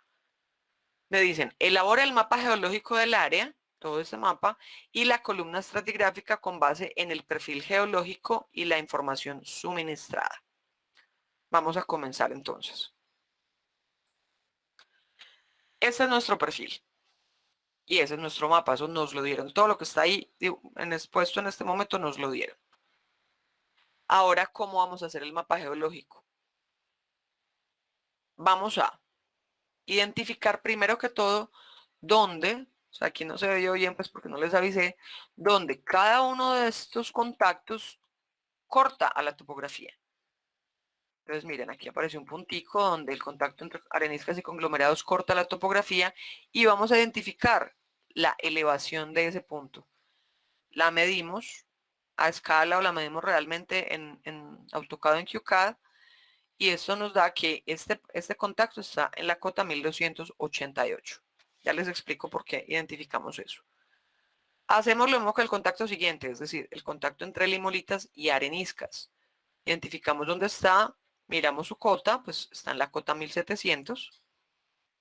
Me dicen, elabora el mapa geológico del área, todo este mapa, y la columna estratigráfica con base en el perfil geológico y la información suministrada. Vamos a comenzar entonces. Este es nuestro perfil. Y ese es nuestro mapa, eso nos lo dieron. Todo lo que está ahí expuesto en este momento nos lo dieron. Ahora, ¿cómo vamos a hacer el mapa geológico? Vamos a identificar primero que todo dónde, o sea, aquí no se vio bien pues porque no les avisé, dónde cada uno de estos contactos corta a la topografía. Entonces miren, aquí aparece un puntico donde el contacto entre areniscas y conglomerados corta la topografía y vamos a identificar la elevación de ese punto. La medimos a escala o la medimos realmente en AutoCAD o en QCAD y esto nos da que este contacto está en la cota 1288. Ya les explico por qué identificamos eso. Hacemos lo mismo que el contacto siguiente, es decir, el contacto entre limolitas y areniscas. Identificamos dónde está, miramos su cota, pues está en la cota 1700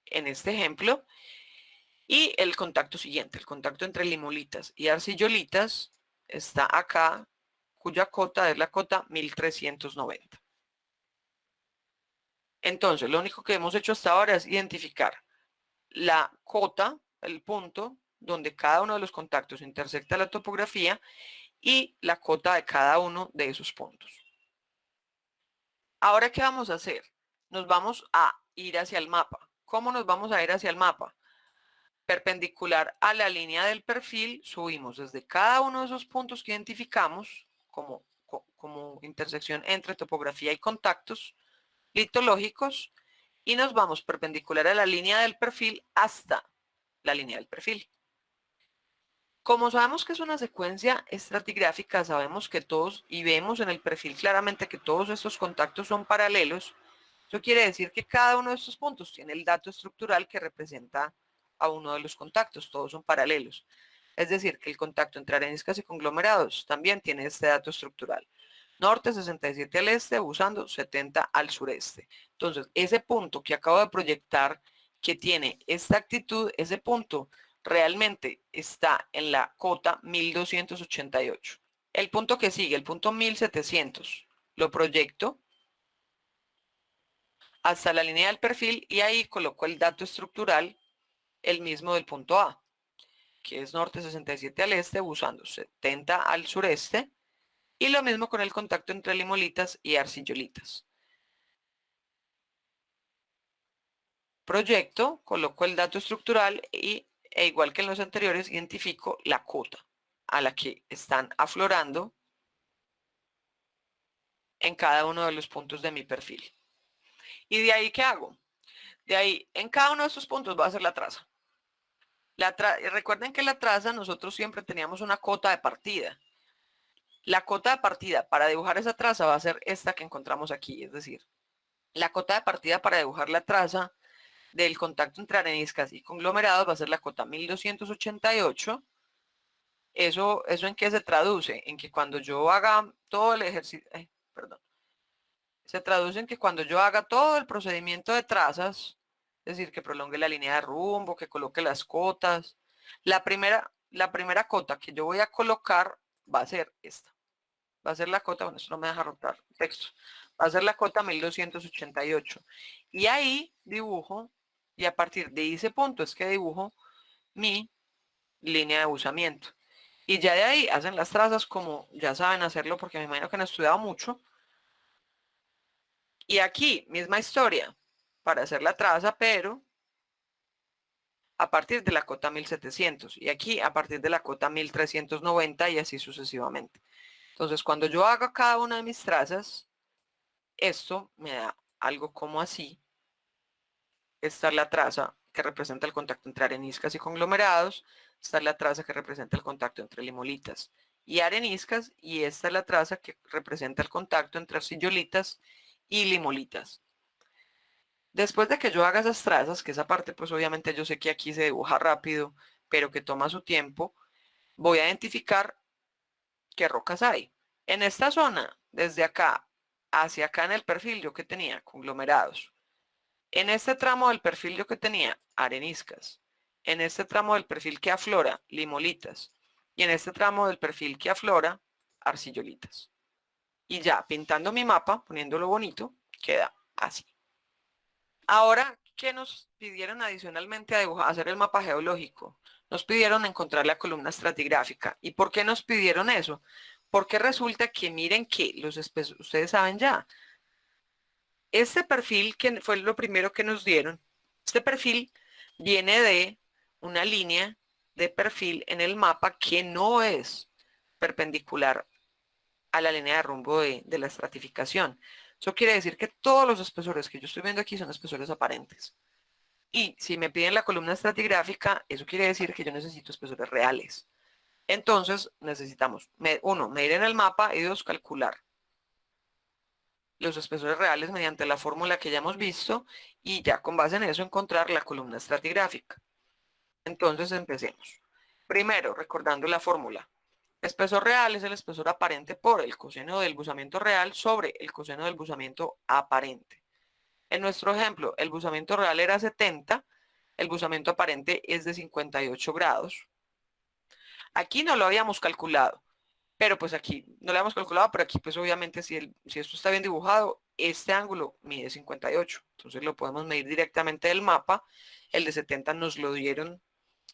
en este ejemplo. Y el contacto siguiente, el contacto entre limolitas y arcillolitas está acá, cuya cota es la cota 1390. Entonces, lo único que hemos hecho hasta ahora es identificar la cota, el punto donde cada uno de los contactos intersecta la topografía y la cota de cada uno de esos puntos. Ahora, ¿qué vamos a hacer? Nos vamos a ir hacia el mapa. ¿Cómo nos vamos a ir hacia el mapa? Perpendicular a la línea del perfil, subimos desde cada uno de esos puntos que identificamos como intersección entre topografía y contactos litológicos y nos vamos perpendicular a la línea del perfil hasta la línea del perfil. Como sabemos que es una secuencia estratigráfica, sabemos que todos, y vemos en el perfil claramente que todos estos contactos son paralelos, eso quiere decir que cada uno de estos puntos tiene el dato estructural que representa a uno de los contactos, todos son paralelos. Es decir, que el contacto entre areniscas y conglomerados también tiene este dato estructural. Norte 67 al este, usando 70 al sureste. Entonces, ese punto que acabo de proyectar, que tiene esta actitud, ese punto realmente está en la cota 1288. El punto que sigue, el punto 1700, lo proyecto hasta la línea del perfil y ahí coloco el dato estructural, el mismo del punto A, que es norte 67 al este, usando 70 al sureste, y lo mismo con el contacto entre limolitas y arcillolitas. Proyecto, coloco el dato estructural e igual que en los anteriores, identifico la cota a la que están aflorando en cada uno de los puntos de mi perfil. ¿Y de ahí qué hago? De ahí, en cada uno de estos puntos voy a hacer la traza. Recuerden que la traza nosotros siempre teníamos una cota de partida. La cota de partida para dibujar esa traza va a ser esta que encontramos aquí, es decir, la cota de partida para dibujar la traza del contacto entre areniscas y conglomerados va a ser la cota 1288. ¿Eso en qué se traduce? En que cuando yo haga todo el ejercicio, se traduce en que cuando yo haga todo el procedimiento de trazas, es decir, que prolongue la línea de rumbo, que coloque las cotas, la primera cota que yo voy a colocar va a ser esta. Va a ser la cota, bueno, esto no me deja rotar el texto, va a ser la cota 1288. Y ahí dibujo, y a partir de ese punto es que dibujo mi línea de buzamiento. Y ya de ahí hacen las trazas como ya saben hacerlo, porque me imagino que han estudiado mucho. Y aquí, misma historia, para hacer la traza, pero a partir de la cota 1700. Y aquí a partir de la cota 1390 y así sucesivamente. Entonces, cuando yo haga cada una de mis trazas, esto me da algo como así. Esta es la traza que representa el contacto entre areniscas y conglomerados. Esta es la traza que representa el contacto entre limolitas y areniscas. Y esta es la traza que representa el contacto entre arcillolitas y limolitas. Después de que yo haga esas trazas, que esa parte pues obviamente yo sé que aquí se dibuja rápido, pero que toma su tiempo, voy a identificar qué rocas hay. En esta zona, desde acá hacia acá en el perfil yo que tenía conglomerados. En este tramo del perfil yo que tenía areniscas. En este tramo del perfil que aflora limolitas. Y en este tramo del perfil que aflora arcillolitas. Y ya pintando mi mapa, poniéndolo bonito, queda así. Ahora, ¿qué nos pidieron adicionalmente a hacer el mapa geológico? Nos pidieron encontrar la columna estratigráfica. ¿Y por qué nos pidieron eso? Porque resulta que miren que ustedes saben ya, este perfil que fue lo primero que nos dieron, este perfil viene de una línea de perfil en el mapa que no es perpendicular a la línea de rumbo de la estratificación. Eso quiere decir que todos los espesores que yo estoy viendo aquí son espesores aparentes. Y si me piden la columna estratigráfica, eso quiere decir que yo necesito espesores reales. Entonces necesitamos, uno, medir en el mapa y dos, calcular los espesores reales mediante la fórmula que ya hemos visto y ya con base en eso encontrar la columna estratigráfica. Entonces empecemos. Primero, recordando la fórmula. Espesor real es el espesor aparente por el coseno del buzamiento real sobre el coseno del buzamiento aparente. En nuestro ejemplo, el buzamiento real era 70, el buzamiento aparente es de 58 grados. Aquí no lo habíamos calculado, pero pues aquí no lo habíamos calculado, pero aquí pues obviamente si esto está bien dibujado, este ángulo mide 58. Entonces lo podemos medir directamente del mapa. El de 70 nos lo dieron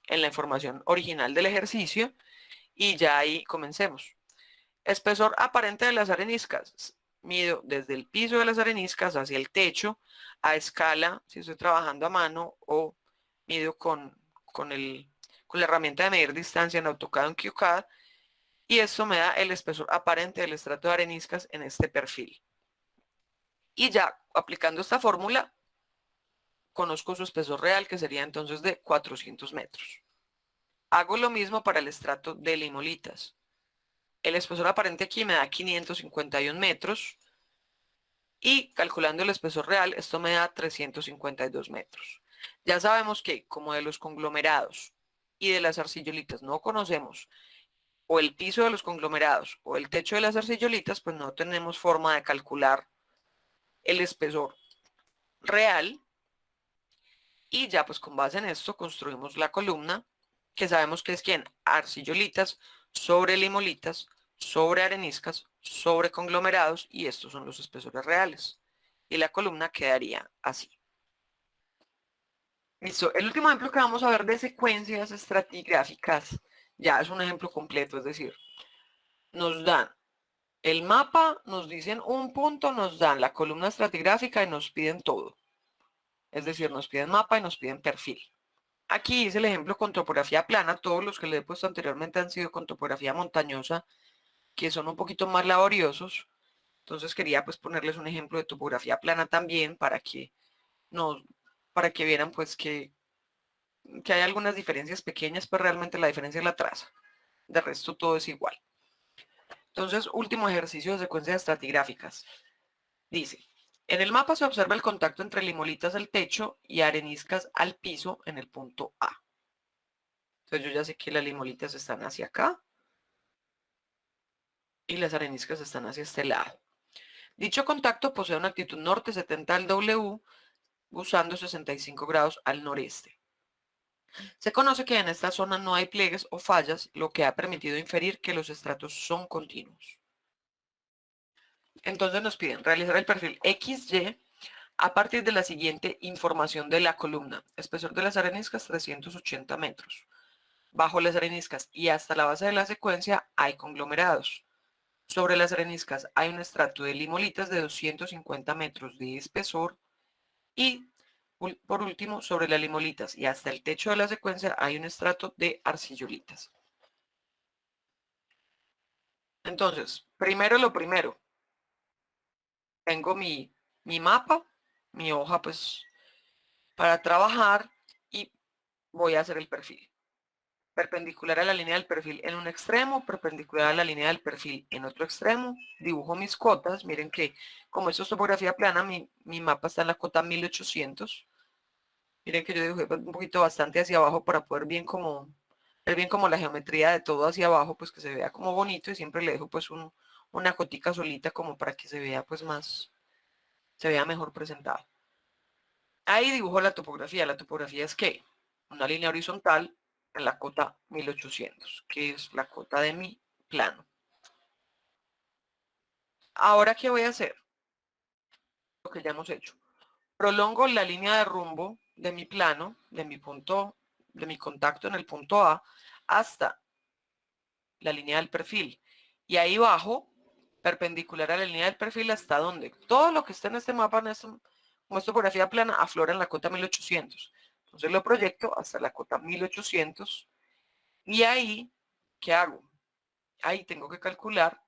en la información original del ejercicio y ya ahí comencemos. Espesor aparente de las areniscas. Mido desde el piso de las areniscas hacia el techo a escala, si estoy trabajando a mano, o mido con la herramienta de medir distancia en AutoCAD o en QCAD, y esto me da el espesor aparente del estrato de areniscas en este perfil. Y ya aplicando esta fórmula, conozco su espesor real, que sería entonces de 400 metros. Hago lo mismo para el estrato de limolitas. El espesor aparente aquí me da 551 metros y calculando el espesor real, esto me da 352 metros. Ya sabemos que como de los conglomerados y de las arcillolitas no conocemos o el piso de los conglomerados o el techo de las arcillolitas, pues no tenemos forma de calcular el espesor real. Y ya pues con base en esto construimos la columna que sabemos que es ¿quién? Arcillolitas sobre limolitas sobre areniscas sobre conglomerados y estos son los espesores reales. Y la columna quedaría así. Listo, el último ejemplo que vamos a ver de secuencias estratigráficas ya es un ejemplo completo, es decir, nos dan el mapa, nos dicen un punto, nos dan la columna estratigráfica y nos piden todo. Es decir, nos piden mapa y nos piden perfil. Aquí es el ejemplo con topografía plana. Todos los que le he puesto anteriormente han sido con topografía montañosa, que son un poquito más laboriosos. Entonces quería pues ponerles un ejemplo de topografía plana también para que vieran pues que que hay algunas diferencias pequeñas, pero realmente la diferencia es la traza. De resto todo es igual. Entonces, último ejercicio de secuencias estratigráficas. Dice, en el mapa se observa el contacto entre limolitas al techo y areniscas al piso en el punto A. Entonces yo ya sé que las limolitas están hacia acá y las areniscas están hacia este lado. Dicho contacto posee una actitud norte 70 al W, usando 65 grados al noreste. Se conoce que en esta zona no hay pliegues o fallas, lo que ha permitido inferir que los estratos son continuos. Entonces nos piden realizar el perfil XY a partir de la siguiente información de la columna. Espesor de las areniscas 380 metros. Bajo las areniscas y hasta la base de la secuencia hay conglomerados. Sobre las areniscas hay un estrato de limolitas de 250 metros de espesor y, por último, sobre las limolitas y hasta el techo de la secuencia hay un estrato de arcillolitas. Entonces, primero lo primero, tengo mi mapa, mi hoja pues para trabajar y voy a hacer el perfil. Perpendicular a la línea del perfil en un extremo, perpendicular a la línea del perfil en otro extremo. Dibujo mis cotas. Miren que como esto es topografía plana, mi mapa está en la cota 1800. Miren que yo dibujé un poquito bastante hacia abajo para poder ver bien como la geometría de todo hacia abajo, pues que se vea como bonito, y siempre le dejo pues una cotica solita como para que se vea pues más, se vea mejor presentado. Ahí dibujo la topografía. La topografía es que una línea horizontal en la cota 1800, que es la cota de mi plano. Ahora, ¿qué voy a hacer? Lo que ya hemos hecho. Prolongo la línea de rumbo de mi plano, de mi punto, de mi contacto en el punto A, hasta la línea del perfil. Y ahí bajo, perpendicular a la línea del perfil, hasta donde todo lo que está en este mapa, en como es topografía plana, aflora en la cota 1800. Entonces lo proyecto hasta la cota 1800. Y ahí, ¿qué hago? Ahí tengo que calcular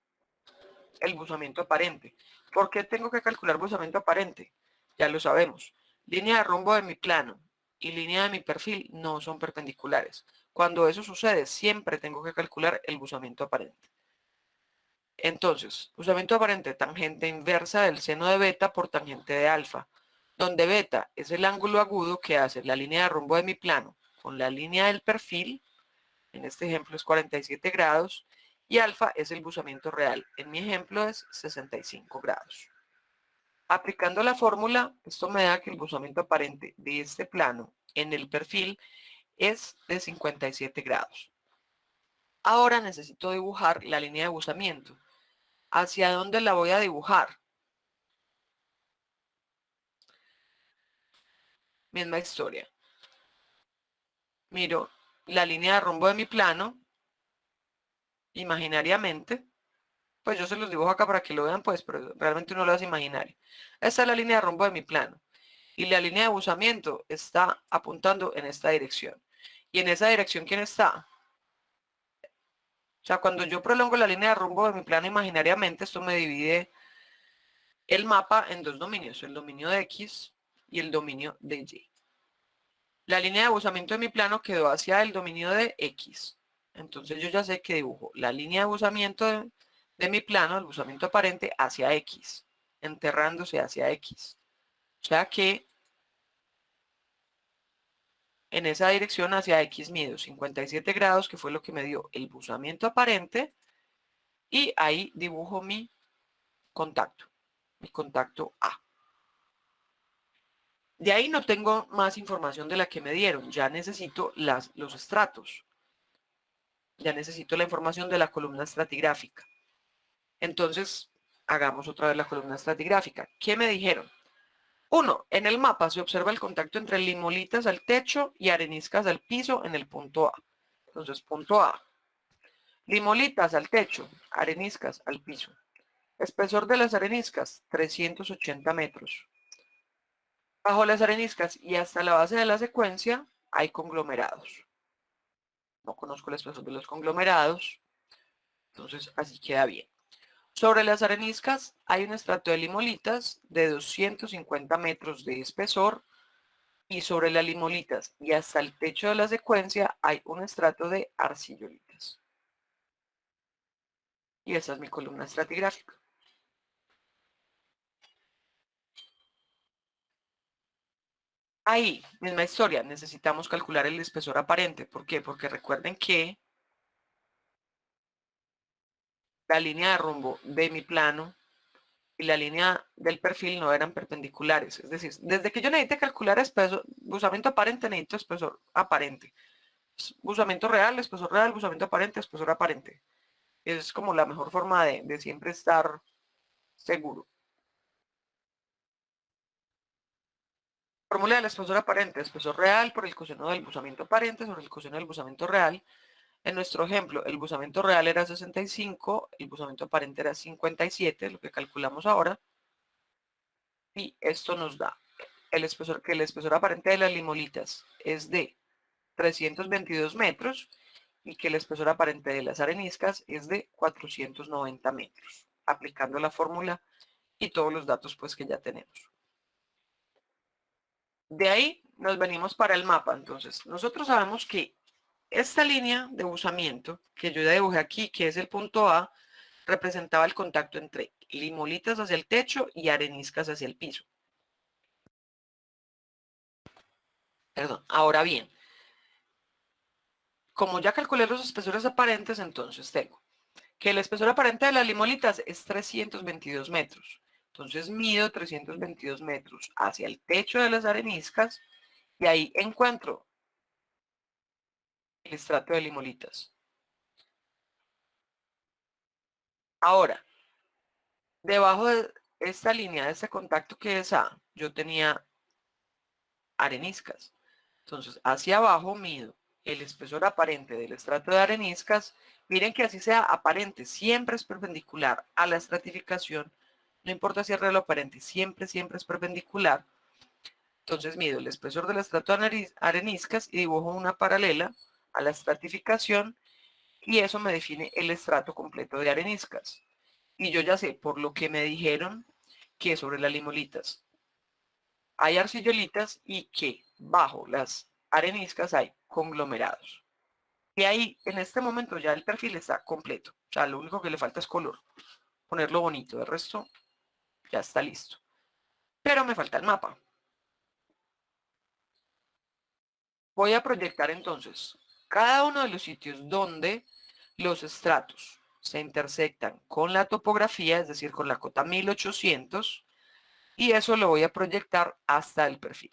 el buzamiento aparente. ¿Por qué tengo que calcular buzamiento aparente? Ya lo sabemos. Línea de rumbo de mi plano y línea de mi perfil no son perpendiculares. Cuando eso sucede, siempre tengo que calcular el buzamiento aparente. Entonces, buzamiento aparente, tangente inversa del seno de beta por tangente de alfa, donde beta es el ángulo agudo que hace la línea de rumbo de mi plano con la línea del perfil. En este ejemplo es 47 grados, y alfa es el buzamiento real. En mi ejemplo es 65 grados. Aplicando la fórmula, esto me da que el buzamiento aparente de este plano en el perfil es de 57 grados. Ahora necesito dibujar la línea de buzamiento. ¿Hacia dónde la voy a dibujar? Misma historia. Miro la línea de rumbo de mi plano, imaginariamente. Pues yo se los dibujo acá para que lo vean, pues, pero realmente uno lo hace imaginario. Esta es la línea de rumbo de mi plano. Y la línea de buzamiento está apuntando en esta dirección. ¿Y en esa dirección quién está? O sea, cuando yo prolongo la línea de rumbo de mi plano imaginariamente, esto me divide el mapa en dos dominios, el dominio de X y el dominio de Y. La línea de buzamiento de mi plano quedó hacia el dominio de X. Entonces yo ya sé que dibujo la línea de buzamiento de mi plano, el buzamiento aparente, hacia X, enterrándose hacia X. O sea que en esa dirección hacia X mido 57 grados, que fue lo que me dio el buzamiento aparente, y ahí dibujo mi contacto A. De ahí no tengo más información de la que me dieron, ya necesito los estratos, ya necesito la información de la columna estratigráfica. Entonces, hagamos otra vez la columna estratigráfica. ¿Qué me dijeron? 1. En el mapa se observa el contacto entre limolitas al techo y areniscas al piso en el punto A. Entonces, punto A. Limolitas al techo, areniscas al piso. Espesor de las areniscas, 380 metros. Bajo las areniscas y hasta la base de la secuencia hay conglomerados. No conozco el espesor de los conglomerados, entonces así queda bien. Sobre las areniscas hay un estrato de limolitas de 250 metros de espesor y sobre las limolitas y hasta el techo de la secuencia hay un estrato de arcillolitas. Y esa es mi columna estratigráfica. Ahí, misma historia, necesitamos calcular el espesor aparente. ¿Por qué? Porque recuerden que la línea de rumbo de mi plano y la línea del perfil no eran perpendiculares. Es decir, desde que yo necesite calcular espesor, buzamiento aparente, necesito espesor aparente. Buzamiento real, buzamiento aparente, espesor aparente. Es como la mejor forma de siempre estar seguro. Fórmula del espesor aparente, espesor real por el coseno del buzamiento aparente sobre el coseno del buzamiento real. En nuestro ejemplo, el buzamiento real era 65, el buzamiento aparente era 57, lo que calculamos ahora. Y esto nos da el espesor, que el espesor aparente de las limolitas es de 322 metros y que el espesor aparente de las areniscas es de 490 metros, aplicando la fórmula y todos los datos pues que ya tenemos. De ahí nos venimos para el mapa. Entonces, nosotros sabemos que esta línea de buzamiento que yo ya dibujé aquí, que es el punto A, representaba el contacto entre limolitas hacia el techo y areniscas hacia el piso. Perdón. Ahora bien, como ya calculé los espesores aparentes, entonces tengo que el espesor aparente de las limolitas es 322 metros. Entonces mido 322 metros hacia el techo de las areniscas y ahí encuentro el estrato de limolitas. Ahora, debajo de esta línea, de este contacto que es A, yo tenía areniscas. Entonces, hacia abajo mido el espesor aparente del estrato de areniscas. Miren que así sea aparente, siempre es perpendicular a la estratificación. No importa si es real o aparente, siempre es perpendicular. Entonces mido el espesor del estrato de areniscas y dibujo una paralela a la estratificación y eso me define el estrato completo de areniscas. Y yo ya sé, por lo que me dijeron, que sobre las limolitas hay arcillolitas y que bajo las areniscas hay conglomerados. Y ahí, en este momento, ya el perfil está completo. O sea, lo único que le falta es color. Ponerlo bonito. El resto ya está listo. Pero me falta el mapa. Voy a proyectar entonces cada uno de los sitios donde los estratos se intersectan con la topografía, es decir, con la cota 1800, y eso lo voy a proyectar hasta el perfil.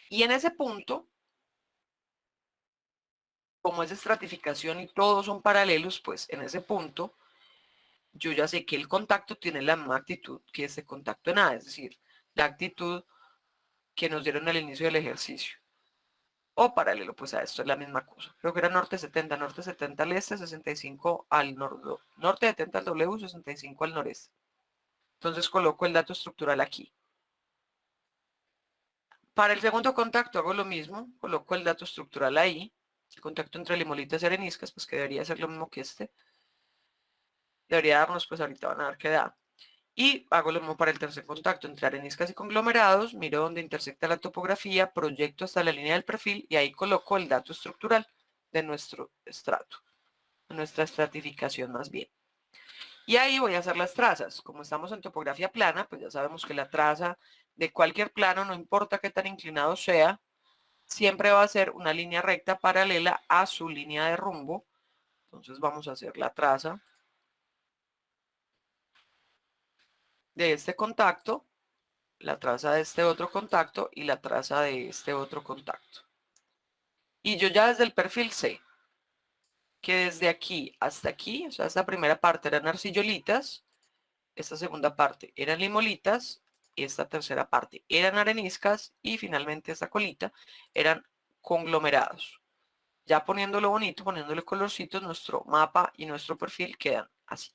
Y en ese punto, como es estratificación y todos son paralelos, pues en ese punto yo ya sé que el contacto tiene la misma actitud que este contacto en A, es decir, la actitud que nos dieron al inicio del ejercicio. O paralelo pues a esto es la misma cosa. Creo que era norte 70 al este, 65 al norte 70 al W, 65 al noreste. Entonces coloco el dato estructural aquí. Para el segundo contacto hago lo mismo, coloco el dato estructural ahí. El contacto entre limolitas y areniscas, pues que debería ser lo mismo que este. Debería darnos, pues ahorita van a ver qué da. Y hago lo mismo para el tercer contacto entre areniscas y conglomerados, miro dónde intersecta la topografía, proyecto hasta la línea del perfil y ahí coloco el dato estructural de nuestro estrato, de nuestra estratificación más bien. Y ahí voy a hacer las trazas. Como estamos en topografía plana, pues ya sabemos que la traza de cualquier plano, no importa qué tan inclinado sea, siempre va a ser una línea recta paralela a su línea de rumbo. Entonces vamos a hacer la traza de este contacto, la traza de este otro contacto y la traza de este otro contacto. Y yo ya desde el perfil sé que desde aquí hasta aquí, o sea, esta primera parte eran arcillolitas, esta segunda parte eran limolitas, esta tercera parte eran areniscas y finalmente esta colita eran conglomerados. Ya poniéndolo bonito, poniéndole colorcitos, nuestro mapa y nuestro perfil quedan así.